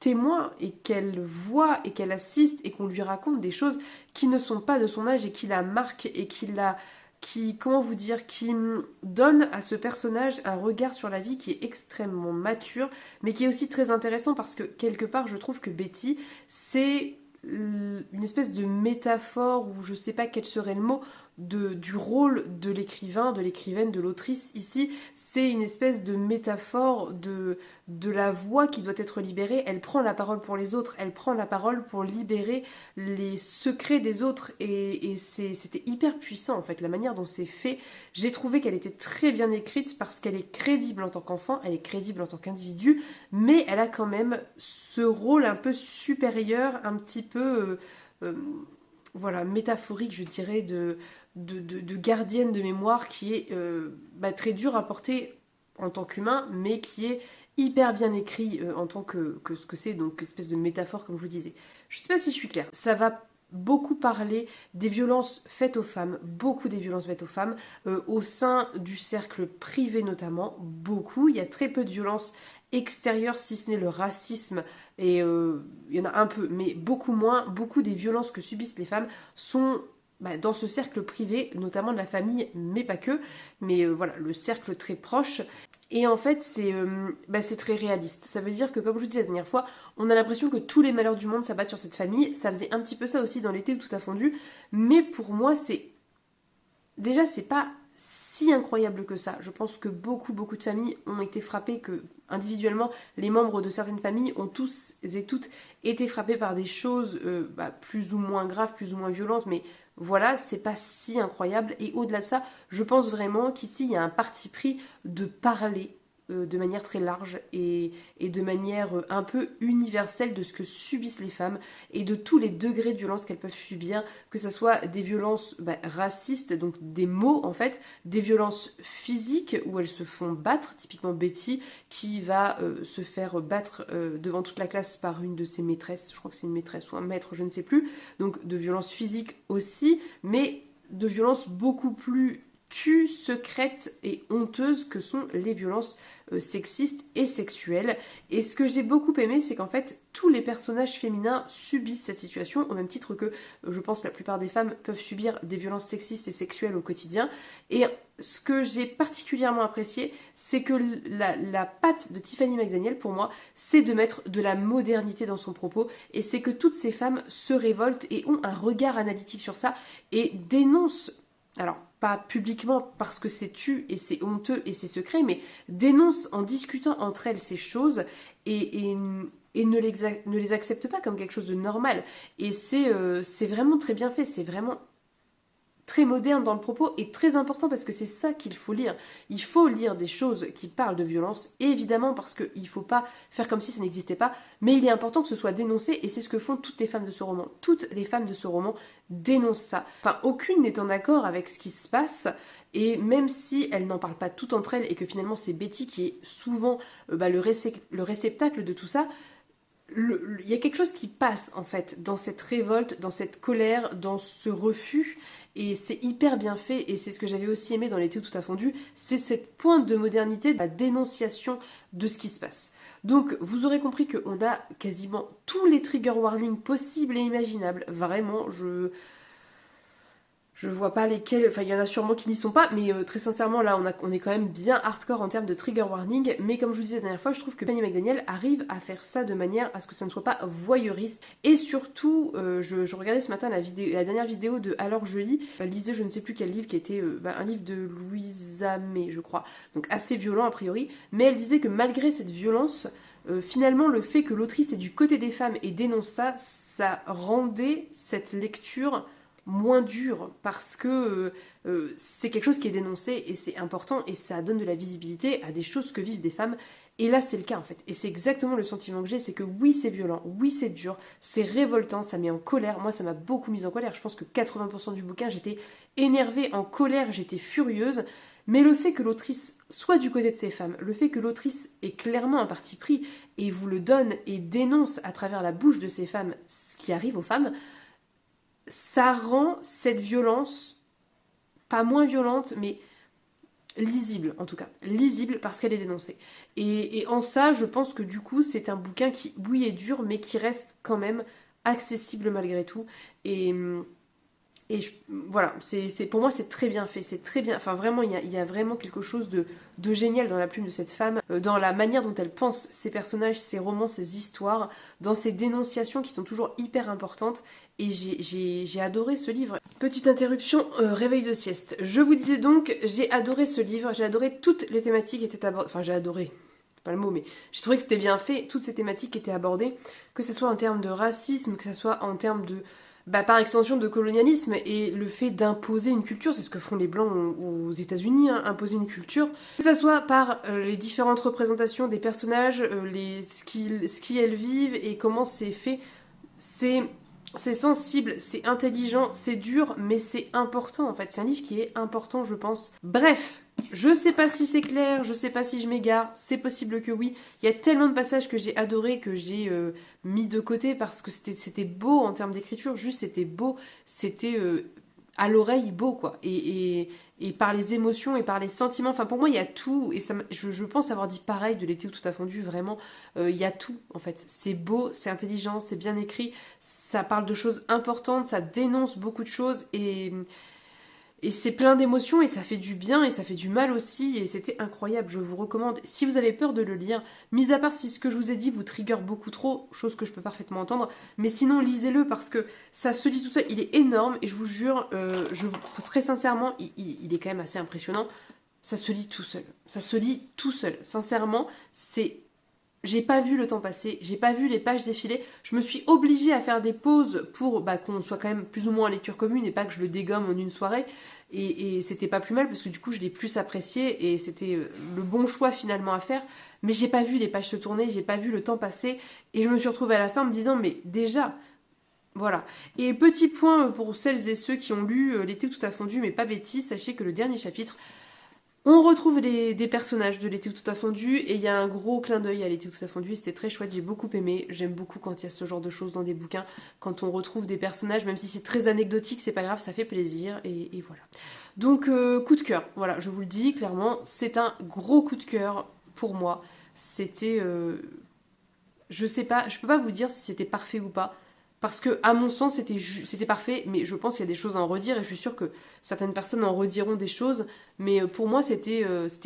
Speaker 1: témoin et qu'elle voit et qu'elle assiste et qu'on lui raconte des choses qui ne sont pas de son âge et qui la marquent et qui donne à ce personnage un regard sur la vie qui est extrêmement mature, mais qui est aussi très intéressant parce que quelque part je trouve que Betty, c'est une espèce de métaphore, ou je sais pas quel serait le mot, du rôle de l'écrivain, de l'écrivaine, de l'autrice. Ici, c'est une espèce de métaphore de la voix qui doit être libérée. Elle prend la parole pour les autres, elle prend la parole pour libérer les secrets des autres. Et c'était hyper puissant, en fait, la manière dont c'est fait. J'ai trouvé qu'elle était très bien écrite parce qu'elle est crédible en tant qu'enfant, elle est crédible en tant qu'individu, mais elle a quand même ce rôle un peu supérieur, un petit peu... voilà, métaphorique, je dirais, de gardienne de mémoire qui est très dur à porter en tant qu'humain, mais qui est hyper bien écrit en tant que ce que c'est, donc espèce de métaphore comme je vous disais. Je sais pas si je suis claire. Ça va beaucoup parler des violences faites aux femmes, beaucoup des violences faites aux femmes, au sein du cercle privé notamment, beaucoup. Il y a très peu de violences extérieures, si ce n'est le racisme, et il y en a un peu, mais beaucoup moins. Beaucoup des violences que subissent les femmes sont dans ce cercle privé, notamment de la famille, mais pas que, mais voilà, le cercle très proche. Et en fait, c'est très réaliste. Ça veut dire que, comme je vous disais la dernière fois, on a l'impression que tous les malheurs du monde s'abattent sur cette famille. Ça faisait un petit peu ça aussi dans l'été où tout a fondu. Mais pour moi, déjà, c'est pas si incroyable que ça. Je pense que beaucoup de familles ont été frappées, que individuellement, les membres de certaines familles ont tous et toutes été frappés par des choses plus ou moins graves, plus ou moins violentes, mais voilà, c'est pas si incroyable. Et au-delà de ça, je pense vraiment qu'ici, il y a un parti pris de parler de manière très large et de manière un peu universelle de ce que subissent les femmes et de tous les degrés de violence qu'elles peuvent subir, que ce soit des violences racistes, donc des mots en fait, des violences physiques où elles se font battre, typiquement Betty qui va se faire battre devant toute la classe par une de ses maîtresses, je crois que c'est une maîtresse ou un maître, je ne sais plus, donc de violences physiques aussi, mais de violences beaucoup plus secrètes et honteuses que sont les violences sexistes et sexuelles. Et ce que j'ai beaucoup aimé, c'est qu'en fait, tous les personnages féminins subissent cette situation, au même titre que je pense que la plupart des femmes peuvent subir des violences sexistes et sexuelles au quotidien. Et ce que j'ai particulièrement apprécié, c'est que la patte de Tiffany McDaniel, pour moi, c'est de mettre de la modernité dans son propos, et c'est que toutes ces femmes se révoltent et ont un regard analytique sur ça, et dénoncent, alors pas publiquement parce que c'est et c'est honteux et c'est secret, mais dénoncent en discutant entre elles ces choses et ne les acceptent pas comme quelque chose de normal. Et c'est vraiment très bien fait, c'est vraiment très moderne dans le propos et très important parce que c'est ça qu'il faut lire. Il faut lire des choses qui parlent de violence, évidemment parce qu'il ne faut pas faire comme si ça n'existait pas, mais il est important que ce soit dénoncé et c'est ce que font toutes les femmes de ce roman. Toutes les femmes de ce roman dénoncent ça. Enfin, aucune n'est en accord avec ce qui se passe et même si elles n'en parlent pas toutes entre elles et que finalement c'est Betty qui est souvent le réceptacle de tout ça, il y a quelque chose qui passe en fait dans cette révolte, dans cette colère, dans ce refus et c'est hyper bien fait et c'est ce que j'avais aussi aimé dans l'été où tout a fondu, c'est cette pointe de modernité, de la dénonciation de ce qui se passe. Donc vous aurez compris qu'on a quasiment tous les trigger warnings possibles et imaginables, vraiment je vois pas lesquels, enfin il y en a sûrement qui n'y sont pas, mais très sincèrement là on est quand même bien hardcore en termes de trigger warning, mais comme je vous disais la dernière fois, je trouve que Tiffany McDaniel arrive à faire ça de manière à ce que ça ne soit pas voyeuriste, et surtout, je regardais ce matin la dernière vidéo de Alors je lis, lisez je ne sais plus quel livre qui était un livre de Louisa May je crois, donc assez violent a priori, mais elle disait que malgré cette violence, finalement le fait que l'autrice est du côté des femmes et dénonce ça, ça rendait cette lecture moins dur parce que c'est quelque chose qui est dénoncé et c'est important et ça donne de la visibilité à des choses que vivent des femmes et là c'est le cas en fait et c'est exactement le sentiment que j'ai, c'est que oui c'est violent, oui c'est dur, c'est révoltant, ça met en colère, moi ça m'a beaucoup mise en colère, je pense que 80% du bouquin j'étais énervée, en colère, j'étais furieuse, mais le fait que l'autrice soit du côté de ces femmes, le fait que l'autrice ait clairement un parti pris et vous le donne et dénonce à travers la bouche de ces femmes ce qui arrive aux femmes, ça rend cette violence pas moins violente, mais lisible en tout cas. Lisible parce qu'elle est dénoncée. Et en ça, je pense que du coup, c'est un bouquin qui, oui, est dur, mais qui reste quand même accessible malgré tout. Et
Speaker 2: Et voilà, pour moi c'est très bien fait, c'est très bien, enfin vraiment il y a vraiment quelque chose de génial dans la plume de cette femme, dans la manière dont elle pense ses personnages, ses romans, ses histoires, dans ses dénonciations qui sont toujours hyper importantes, et j'ai adoré ce livre. Petite interruption, réveil de sieste. Je vous disais donc, j'ai adoré ce livre, j'ai adoré toutes les thématiques qui étaient abordées, enfin j'ai adoré, c'est pas le mot, mais j'ai trouvé que c'était bien fait, toutes ces thématiques étaient abordées, que ce soit en termes de racisme, que ce soit en termes de par extension de colonialisme et le fait d'imposer une culture, c'est ce que font les Blancs aux États-Unis, hein, imposer une culture, que ce soit par les différentes représentations des personnages, ce qu'ils vivent et comment c'est fait, c'est sensible, c'est intelligent, c'est dur, mais c'est important en fait. C'est un livre qui est important, je pense. Bref, je sais pas si c'est clair, je sais pas si je m'égare, c'est possible que oui. Il y a tellement de passages que j'ai adoré, que j'ai mis de côté parce que c'était beau en termes d'écriture, juste c'était beau, c'était à l'oreille beau quoi. Et par les émotions et par les sentiments, enfin pour moi il y a tout, et je pense avoir dit pareil de l'été où tout a fondu, vraiment, il y a tout en fait. C'est beau, c'est intelligent, c'est bien écrit, ça parle de choses importantes, ça dénonce beaucoup de choses, et c'est plein d'émotions et ça fait du bien et ça fait du mal aussi, et c'était incroyable, je vous recommande. Si vous avez peur de le lire, mis à part si ce que je vous ai dit vous trigger beaucoup trop, chose que je peux parfaitement entendre, mais sinon lisez-le parce que ça se lit tout seul, il est énorme et je vous jure, très sincèrement, il est quand même assez impressionnant, ça se lit tout seul. Ça se lit tout seul, sincèrement, c'est... J'ai pas vu le temps passer, j'ai pas vu les pages défiler, je me suis obligée à faire des pauses pour qu'on soit quand même plus ou moins en lecture commune et pas que je le dégomme en une soirée, et c'était pas plus mal parce que du coup je l'ai plus apprécié et c'était le bon choix finalement à faire, mais j'ai pas vu les pages se tourner, j'ai pas vu le temps passer, et je me suis retrouvée à la fin en me disant mais déjà... Voilà. Et petit point pour celles et ceux qui ont lu L'été où tout a fondu mais pas Betty, sachez que le dernier chapitre, on retrouve des personnages de L'été où tout a fondu, et il y a un gros clin d'œil à L'été où tout a fondu, et c'était très chouette, j'ai beaucoup aimé. J'aime beaucoup quand il y a ce genre de choses dans des bouquins, quand on retrouve des personnages, même si c'est très anecdotique, c'est pas grave, ça fait plaisir, et voilà. Donc coup de cœur, voilà, je vous le dis clairement, c'est un gros coup de cœur pour moi. C'était... je sais pas, je peux pas vous dire si c'était parfait ou pas, parce que à mon sens c'était parfait, mais je pense qu'il y a des choses à en redire et je suis sûre que certaines personnes en rediront des choses, mais pour moi c'était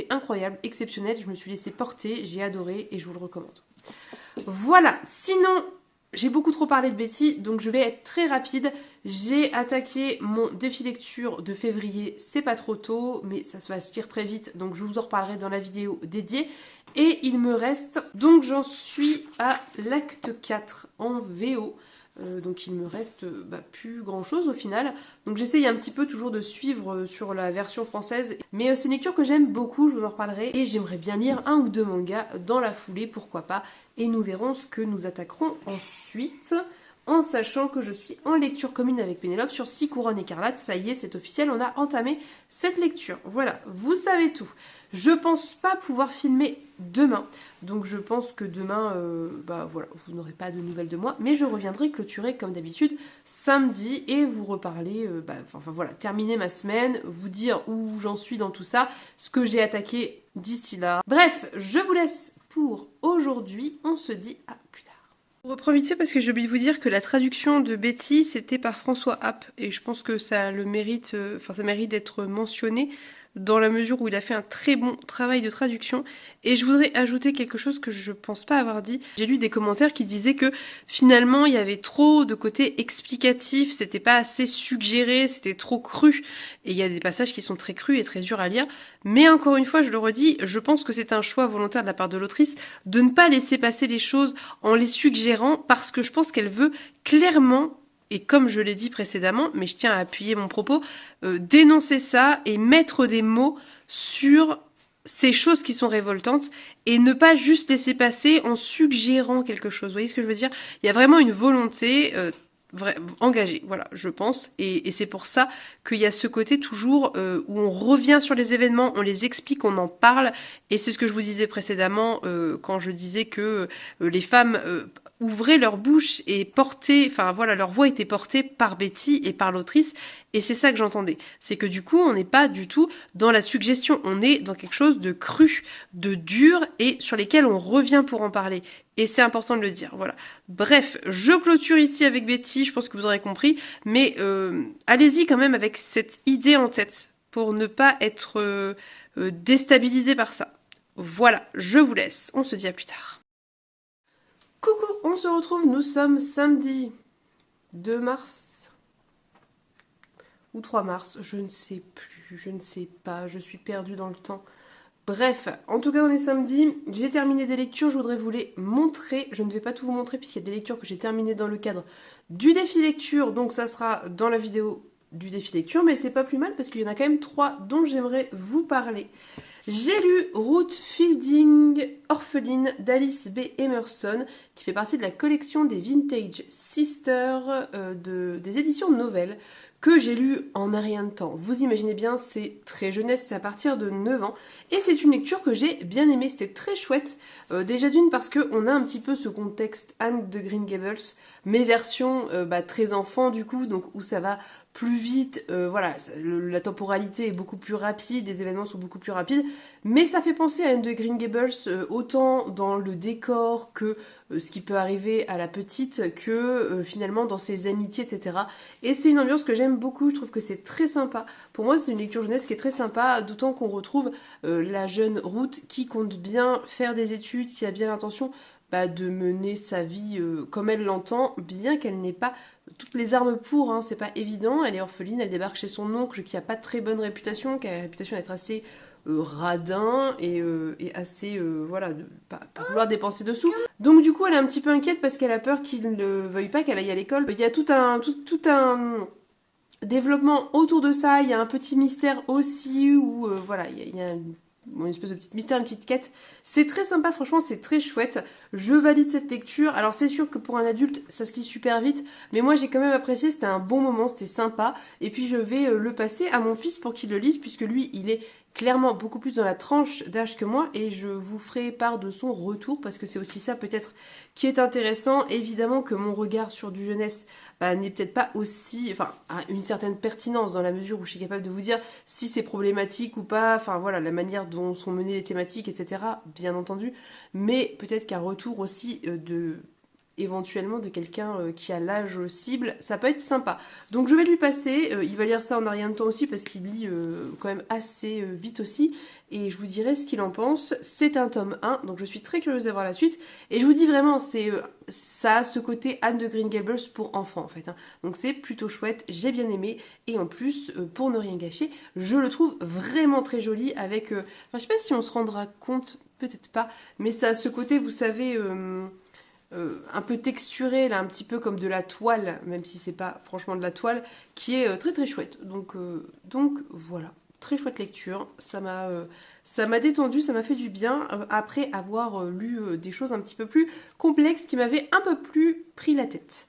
Speaker 2: incroyable, exceptionnel, je me suis laissée porter, j'ai adoré et je vous le recommande. Voilà, sinon j'ai beaucoup trop parlé de Betty, donc je vais être très rapide. J'ai attaqué mon défi lecture de février, c'est pas trop tôt, mais ça va se lire très vite, donc je vous en reparlerai dans la vidéo dédiée. Et il me reste, donc j'en suis à l'acte 4 en VO. Donc il me reste plus grand chose au final. Donc j'essaye un petit peu toujours de suivre sur la version française. Mais c'est une lecture que j'aime beaucoup, je vous en reparlerai. Et j'aimerais bien lire un ou deux mangas dans la foulée, pourquoi pas. Et nous verrons ce que nous attaquerons ensuite. En sachant que je suis en lecture commune avec Pénélope sur 6 couronnes écarlates. Ça y est, c'est officiel, on a entamé cette lecture. Voilà, vous savez tout. Je pense pas pouvoir filmer demain. Donc je pense que demain, voilà, vous n'aurez pas de nouvelles de moi. Mais je reviendrai clôturer comme d'habitude samedi et vous reparler, voilà, terminer ma semaine, vous dire où j'en suis dans tout ça, ce que j'ai attaqué d'ici là. Bref, je vous laisse pour aujourd'hui. On se dit à plus tard. Pour profiter, parce que j'ai oublié de vous dire que la traduction de Betty, c'était par François Happ, et je pense que ça le mérite, ça mérite d'être mentionné, dans la mesure où il a fait un très bon travail de traduction. Et je voudrais ajouter quelque chose que je pense pas avoir dit. J'ai lu des commentaires qui disaient que finalement il y avait trop de côté explicatif, c'était pas assez suggéré, c'était trop cru. Et il y a des passages qui sont très crus et très durs à lire. Mais encore une fois, je le redis, je pense que c'est un choix volontaire de la part de l'autrice de ne pas laisser passer les choses en les suggérant, parce que je pense qu'elle veut clairement, et comme je l'ai dit précédemment, mais je tiens à appuyer mon propos, dénoncer ça et mettre des mots sur ces choses qui sont révoltantes et ne pas juste laisser passer en suggérant quelque chose. Vous voyez ce que je veux dire? Il y a vraiment une volonté engagée, voilà, je pense, et c'est pour ça qu'il y a ce côté toujours où on revient sur les événements, on les explique, on en parle, et c'est ce que je vous disais précédemment quand je disais que les femmes
Speaker 1: ouvraient leur bouche et portaient, enfin voilà, leur voix était portée par Betty et par l'autrice, et c'est ça que j'entendais. C'est que du coup, on n'est pas du tout dans la suggestion, on est dans quelque chose de cru, de dur, et sur lesquels on revient pour en parler. Et c'est important de le dire, voilà. Bref, je clôture ici avec Betty, je pense que vous aurez compris, mais allez-y quand même avec cette idée en tête, pour ne pas être déstabilisé par ça. Voilà, je vous laisse, on se dit à plus tard. Coucou, on se retrouve, nous sommes samedi 2 mars ou 3 mars, je ne sais plus, je ne sais pas, je suis perdue dans le temps. Bref, en tout cas on est samedi, j'ai terminé des lectures, je voudrais vous les montrer, je ne vais pas tout vous montrer puisqu'il y a des lectures que j'ai terminées dans le cadre du défi lecture, donc ça sera dans la vidéo du défi lecture, mais c'est pas plus mal parce qu'il y en a quand même 3 dont j'aimerais vous parler. J'ai lu Ruth Fielding, Orpheline d'Alice B. Emerson, qui fait partie de la collection des Vintage Sisters des éditions Nouvelles, que j'ai lu en un rien de temps. Vous imaginez bien, c'est très jeunesse, c'est à partir de 9 ans, et c'est une lecture que j'ai bien aimée, c'était très chouette. Déjà d'une parce qu'on a un petit peu ce contexte Anne de Green Gables, mais version très enfant du coup, donc où ça va plus vite, voilà, la temporalité est beaucoup plus rapide, les événements sont beaucoup plus rapides, mais ça fait penser à Anne de Green Gables, autant dans le décor que ce qui peut arriver à la petite, que finalement dans ses amitiés, etc. Et c'est une ambiance que j'aime beaucoup, je trouve que c'est très sympa. Pour moi, c'est une lecture jeunesse qui est très sympa, d'autant qu'on retrouve la jeune Ruth qui compte bien faire des études, qui a bien l'intention de mener sa vie comme elle l'entend, bien qu'elle n'ait pas toutes les armes pour, hein, c'est pas évident. Elle est orpheline, elle débarque chez son oncle qui a pas très bonne réputation, qui a la réputation d'être assez radin et assez, voilà, pas vouloir dépenser de sous. Donc du coup, elle est un petit peu inquiète parce qu'elle a peur qu'il ne veuille pas qu'elle aille à l'école. Il y a tout un développement autour de ça, il y a un petit mystère aussi où, voilà, il y a une espèce de petit mystère, une petite quête. C'est très sympa, franchement, c'est très chouette. Je valide cette lecture. Alors c'est sûr que pour un adulte, ça se lit super vite, mais moi j'ai quand même apprécié, c'était un bon moment, c'était sympa. Et puis je vais le passer à mon fils pour qu'il le lise, puisque lui, il est clairement beaucoup plus dans la tranche d'âge que moi, et je vous ferai part de son retour, parce que c'est aussi ça peut-être qui est intéressant. Évidemment que mon regard sur du jeunesse n'est peut-être pas aussi, enfin, a une certaine pertinence dans la mesure où je suis capable de vous dire si c'est problématique ou pas, enfin voilà, la manière dont sont menées les thématiques, etc., bien entendu, mais peut-être qu'un retour aussi éventuellement de quelqu'un qui a l'âge cible, ça peut être sympa. Donc je vais lui passer, il va lire ça en un rien de temps aussi parce qu'il lit quand même assez vite aussi, et je vous dirai ce qu'il en pense. C'est un tome 1, donc je suis très curieuse de voir la suite, et je vous dis vraiment, ça a ce côté Anne de Green Gables pour enfants en fait, hein. Donc c'est plutôt chouette, j'ai bien aimé, et en plus, pour ne rien gâcher, je le trouve vraiment très joli avec, enfin je sais pas si on se rendra compte, peut-être pas, mais ça a ce côté, vous savez, un peu texturé, là, un petit peu comme de la toile, même si c'est pas franchement de la toile, qui est très très chouette. Donc voilà, très chouette lecture. Ça m'a détendu, ça m'a fait du bien, après avoir lu des choses un petit peu plus complexes qui m'avaient un peu plus pris la tête.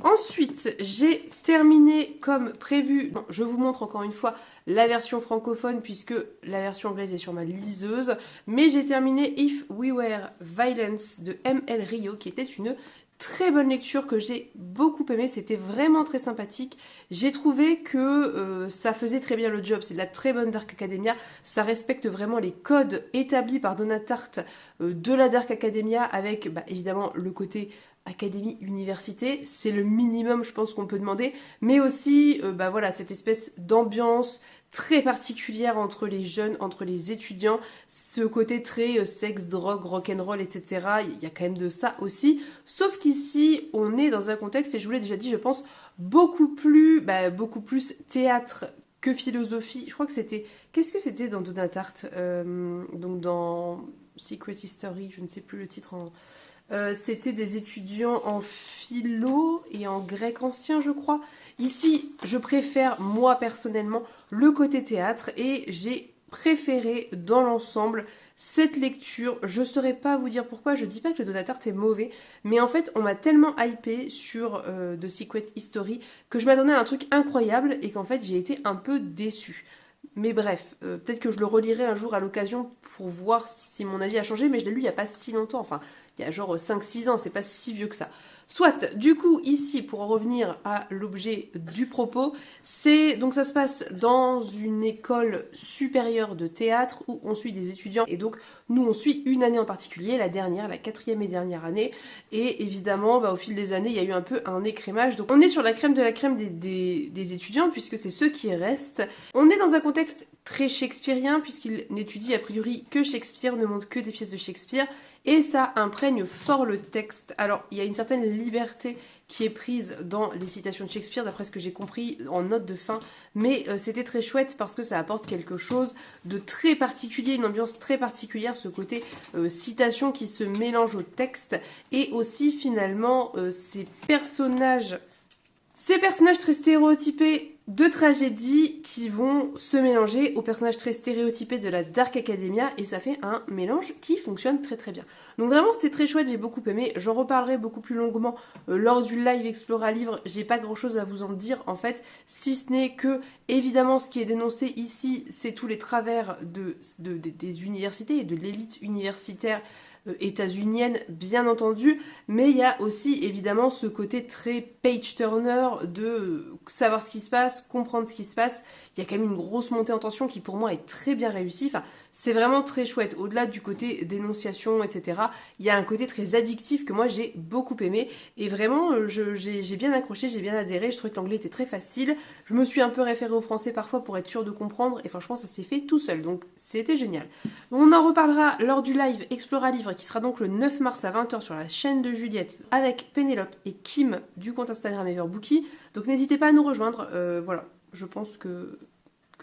Speaker 1: Ensuite, j'ai terminé comme prévu, bon, je vous montre encore une fois la version francophone puisque la version anglaise est sur ma liseuse, mais j'ai terminé If We Were Violence de M.L. Rio, qui était une très bonne lecture que j'ai beaucoup aimée, c'était vraiment très sympathique. J'ai trouvé que ça faisait très bien le job, c'est de la très bonne Dark Academia, ça respecte vraiment les codes établis par Donna Tartt de la Dark Academia, avec évidemment le côté académie, université, c'est le minimum je pense qu'on peut demander, mais aussi voilà, cette espèce d'ambiance très particulière entre les jeunes, entre les étudiants, ce côté très sexe, drogue, rock'n'roll, etc. Il y a quand même de ça aussi, sauf qu'ici on est dans un contexte, et je vous l'ai déjà dit je pense, beaucoup plus théâtre que philosophie. Je crois que c'était, qu'est-ce que c'était dans Donna Tartt, donc dans Secret History, je ne sais plus le titre en... c'était des étudiants en philo et en grec ancien, je crois. Ici, je préfère, moi personnellement, le côté théâtre, et j'ai préféré dans l'ensemble cette lecture. Je ne saurais pas vous dire pourquoi, je dis pas que le Donna Tartt est mauvais, mais en fait, on m'a tellement hypé sur The Secret History que je m'attendais à un truc incroyable et qu'en fait, j'ai été un peu déçue. Mais bref, peut-être que je le relirai un jour à l'occasion pour voir si mon avis a changé, mais je l'ai lu il n'y a pas si longtemps, enfin,
Speaker 2: il y a genre 5-6 ans, c'est pas si vieux que ça. Soit, du coup, ici, pour en revenir à l'objet du propos, donc ça se passe dans une école supérieure de théâtre où on suit des étudiants, et donc nous on suit une année en particulier, la dernière, la 4e et dernière année, et évidemment, au fil des années, il y a eu un peu un écrémage, donc on est sur la crème de la crème des étudiants, puisque c'est ceux qui restent. On est dans un contexte très shakespearien, puisqu'il n'étudie a priori que Shakespeare, ne montre que des pièces de Shakespeare, et ça imprègne fort le texte. Alors, il y a une certaine liberté qui est prise dans les citations de Shakespeare, d'après ce que j'ai compris en note de fin, mais c'était très chouette parce que ça apporte quelque chose de très particulier, une ambiance très particulière, ce côté citation qui se mélange au texte, et aussi finalement ces personnages très stéréotypés de tragédie qui vont se mélanger aux personnages très stéréotypés de la Dark Academia, et ça fait un mélange qui fonctionne très très bien. Donc vraiment c'était très chouette, j'ai beaucoup aimé, j'en reparlerai beaucoup plus longuement lors du live Explora Livre, j'ai pas grand chose à vous en dire en fait, si ce n'est que évidemment ce qui est dénoncé ici c'est tous les travers des universités et de l'élite universitaire états-unienne bien entendu, mais il y a aussi évidemment ce côté très page-turner de savoir ce qui se passe, comprendre ce qui se passe. Il y a quand même une grosse montée en tension qui pour moi est très bien réussie, enfin c'est vraiment très chouette, au-delà du côté dénonciation etc, il y a un côté très addictif que moi j'ai beaucoup aimé, et vraiment j'ai bien accroché, j'ai bien adhéré, je trouvais que l'anglais était très facile, je me suis un peu référée au français parfois pour être sûre de comprendre, et franchement ça s'est fait tout seul, donc c'était génial. On en reparlera lors du live Explora Livre qui sera donc le 9 mars à 20h sur la chaîne de Juliette avec Pénélope et Kim du compte Instagram Everbookie, donc n'hésitez pas à nous rejoindre, voilà, je pense que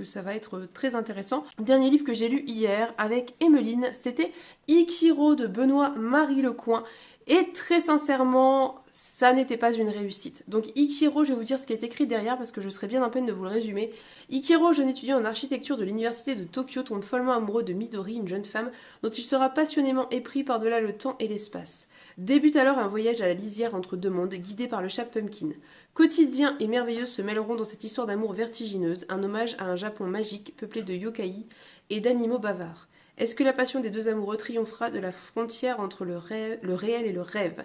Speaker 2: ça va être très intéressant. Dernier livre que j'ai lu hier avec Emmeline, c'était Ikiro de Benoît-Marie Lecoing. Et très sincèrement, ça n'était pas une réussite. Donc Ikiro, je vais vous dire ce qui est écrit derrière parce que je serais bien en peine de vous le résumer. Ikiro, jeune étudiant en architecture de l'université de Tokyo, tombe follement amoureux de Midori, une jeune femme dont il sera passionnément épris par-delà le temps et l'espace. Débute alors un voyage à la lisière entre deux mondes, guidé par le chat Pumpkin. Quotidien et merveilleux se mêleront dans cette histoire d'amour vertigineuse, un hommage à un Japon magique peuplé de yokai et d'animaux bavards. Est-ce que la passion des deux amoureux triomphera de la frontière entre le réel et le rêve?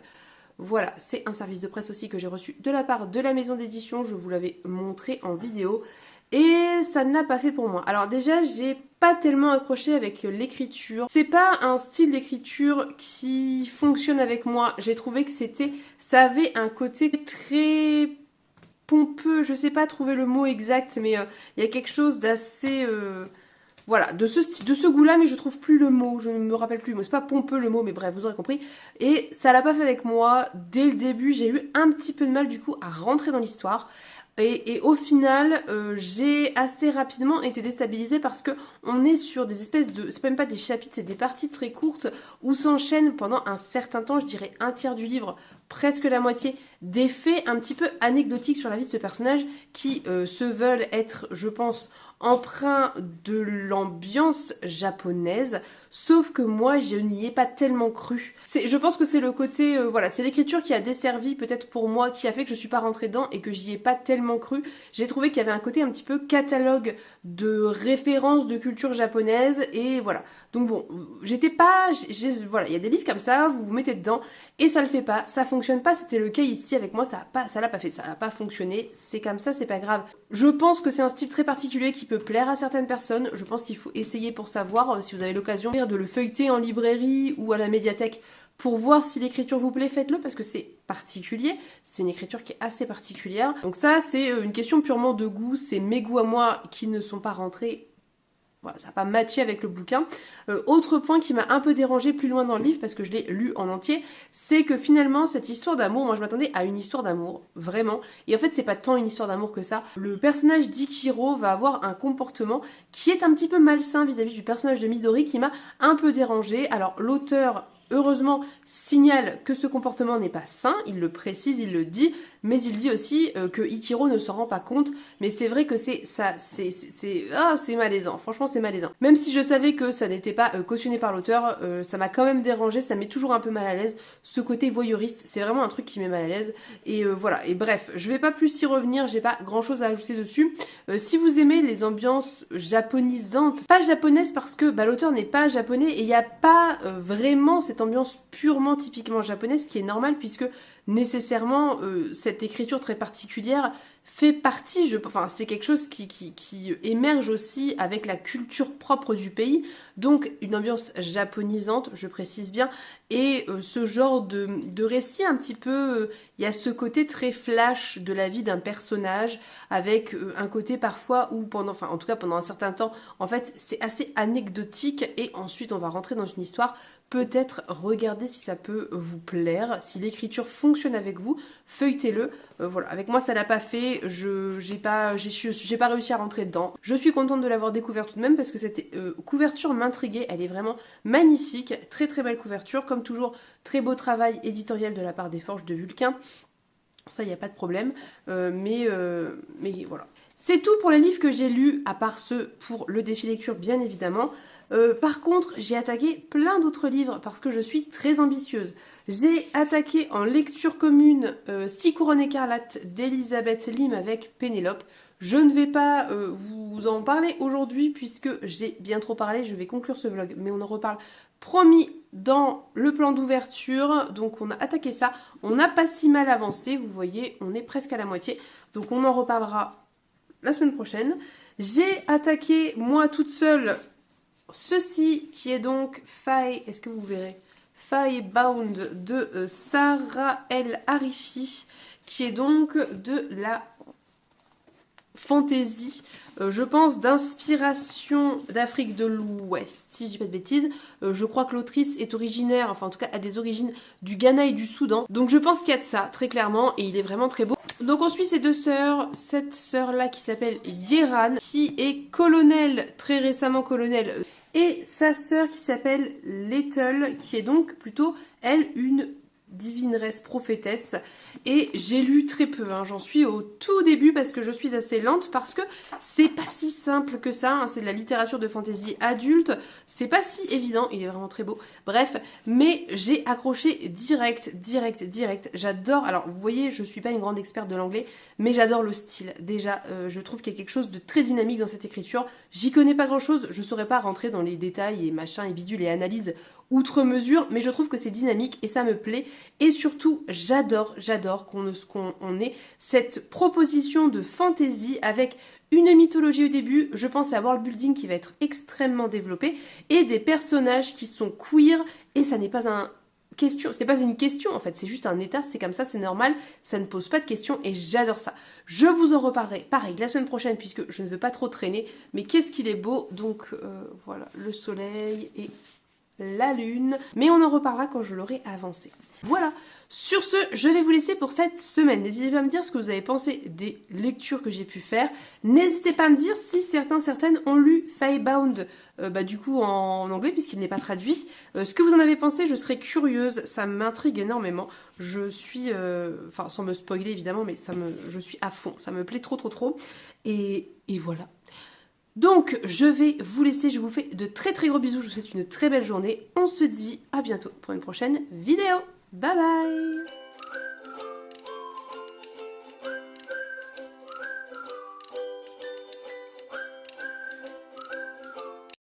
Speaker 2: Voilà, c'est un service de presse aussi que j'ai reçu de la part de la maison d'édition, je vous l'avais montré en vidéo. Et ça ne l'a pas fait pour moi. Alors déjà, j'ai pas tellement accroché avec l'écriture. C'est pas un style d'écriture qui fonctionne avec moi. J'ai trouvé que ça avait un côté très pompeux. Je sais pas trouver le mot exact, mais il y a quelque chose d'assez... Voilà, de ce goût-là, mais je trouve plus le mot, je ne me rappelle plus le mot, c'est pas pompeux le mot, mais bref, vous aurez compris. Et ça l'a pas fait avec moi, dès le début, j'ai eu un petit peu de mal du coup à rentrer dans l'histoire. Et au final, j'ai assez rapidement été déstabilisée parce que on est sur des espèces de... C'est même pas des chapitres, c'est des parties très courtes où s'enchaînent pendant un certain temps, je dirais un tiers du livre, presque la moitié, des faits un petit peu anecdotiques sur la vie de ce personnage qui se veulent être, je pense, empreint de l'ambiance japonaise, sauf que moi je n'y ai pas tellement cru. Je pense que c'est le côté, voilà, c'est l'écriture qui a desservi peut-être pour moi, qui a fait que je suis pas rentrée dedans et que j'y ai pas tellement cru. J'ai trouvé qu'il y avait un côté un petit peu catalogue de références de culture japonaise, et voilà. Donc bon, voilà, il y a des livres comme ça, vous vous mettez dedans et ça le fait pas, ça fonctionne pas, c'était le cas ici avec moi, ça l'a pas fait, ça n'a pas fonctionné, c'est comme ça, c'est pas grave. Je pense que c'est un style très particulier qui peut plaire à certaines personnes, je pense qu'il faut essayer pour savoir, si vous avez l'occasion de le feuilleter en librairie ou à la médiathèque pour voir si l'écriture vous plaît, faites-le parce que c'est particulier, c'est une écriture qui est assez particulière. Donc ça c'est une question purement de goût, c'est mes goûts à moi qui ne sont pas rentrés. Voilà, ça n'a pas matché avec le bouquin. Autre point qui m'a un peu dérangé plus loin dans le livre, parce que je l'ai lu en entier, c'est que finalement cette histoire d'amour, moi je m'attendais à une histoire d'amour, vraiment, et en fait c'est pas tant une histoire d'amour que ça. Le personnage d'Ikiro va avoir un comportement qui est un petit peu malsain vis-à-vis du personnage de Midori, qui m'a un peu dérangé. Alors l'auteur, heureusement, signale que ce comportement n'est pas sain, il le précise, il le dit, mais il dit aussi que Ikiro ne s'en rend pas compte, mais c'est vrai que c'est malaisant, franchement c'est malaisant. Même si je savais que ça n'était pas cautionné par l'auteur, ça m'a quand même dérangé, ça met toujours un peu mal à l'aise, ce côté voyeuriste, c'est vraiment un truc qui met mal à l'aise, et voilà, et bref, je vais pas plus y revenir, j'ai pas grand chose à ajouter dessus. Si vous aimez les ambiances japonisantes, pas japonaises parce que l'auteur n'est pas japonais, et il n'y a pas vraiment cette cette ambiance purement typiquement japonaise, ce qui est normal puisque nécessairement cette écriture très particulière fait partie, enfin c'est quelque chose qui émerge aussi avec la culture propre du pays, donc une ambiance japonisante, je précise bien, et ce genre de récit un petit peu, il y a ce côté très flash de la vie d'un personnage, avec un côté parfois où en tout cas pendant un certain temps, en fait c'est assez anecdotique, et ensuite on va rentrer dans une histoire. Peut-être regardez si ça peut vous plaire, si l'écriture fonctionne avec vous, feuilletez-le. Voilà, avec moi ça l'a pas fait, j'ai pas réussi à rentrer dedans. Je suis contente de l'avoir découvert tout de même parce que cette couverture m'intriguait, elle est vraiment magnifique, très très belle couverture, comme toujours très beau travail éditorial de la part des Forges de Vulcain. Ça, il n'y a pas de problème, mais voilà. C'est tout pour les livres que j'ai lus, à part ceux pour le défi lecture bien évidemment. Par contre, j'ai attaqué plein d'autres livres parce que je suis très ambitieuse. J'ai attaqué en lecture commune 6 couronnes écarlates d'Elisabeth Lim avec Pénélope. Je ne vais pas vous en parler aujourd'hui puisque j'ai bien trop parlé, je vais conclure ce vlog, mais on en reparle promis dans le plan d'ouverture. Donc on a attaqué ça, on n'a pas si mal avancé, vous voyez, on est presque à la moitié. Donc on en reparlera la semaine prochaine. J'ai attaqué moi toute seule ceci qui est donc est-ce que vous verrez, Bound de Sarah El Harifi, qui est donc de la fantasy, je pense d'inspiration d'Afrique de l'Ouest, si je dis pas de bêtises. Je crois que l'autrice est originaire, enfin en tout cas a des origines du Ghana et du Soudan, donc je pense qu'il y a de ça très clairement, et il est vraiment très beau. Donc on suit ces deux sœurs, cette sœur là qui s'appelle Yeran, qui est colonel, très récemment colonel, et sa sœur qui s'appelle Little, qui est donc plutôt, elle, une divineresse prophétesse. Et j'ai lu très peu, hein. J'en suis au tout début parce que je suis assez lente, parce que c'est pas si simple que ça, hein. C'est de la littérature de fantasy adulte, c'est pas si évident, il est vraiment très beau, bref, mais j'ai accroché direct, j'adore, alors vous voyez, je suis pas une grande experte de l'anglais, mais j'adore le style, déjà, je trouve qu'il y a quelque chose de très dynamique dans cette écriture, j'y connais pas grand chose, je saurais pas rentrer dans les détails et machin et bidule et analyse outre mesure, mais je trouve que c'est dynamique et ça me plaît, et surtout j'adore qu'on ait cette proposition de fantasy avec une mythologie au début, je pense à world building qui va être extrêmement développé, et des personnages qui sont queer, et ça n'est pas c'est pas une question en fait, c'est juste un état, c'est comme ça, c'est normal, ça ne pose pas de questions, et j'adore ça. Je vous en reparlerai pareil la semaine prochaine puisque je ne veux pas trop traîner, mais qu'est-ce qu'il est beau. Donc voilà, le soleil et la lune, mais on en reparlera quand je l'aurai avancé. Voilà, sur ce, je vais vous laisser pour cette semaine. N'hésitez pas à me dire ce que vous avez pensé des lectures que j'ai pu faire. N'hésitez pas à me dire si certaines ont lu Bound, du coup en anglais puisqu'il n'est pas traduit. Ce que vous en avez pensé, je serais curieuse, ça m'intrigue énormément. Je suis, enfin sans me spoiler évidemment, mais je suis à fond, ça me plaît trop. Et voilà. Donc, je vais vous laisser, je vous fais de très gros bisous, je vous souhaite une très belle journée. On se dit à bientôt pour une prochaine vidéo. Bye bye!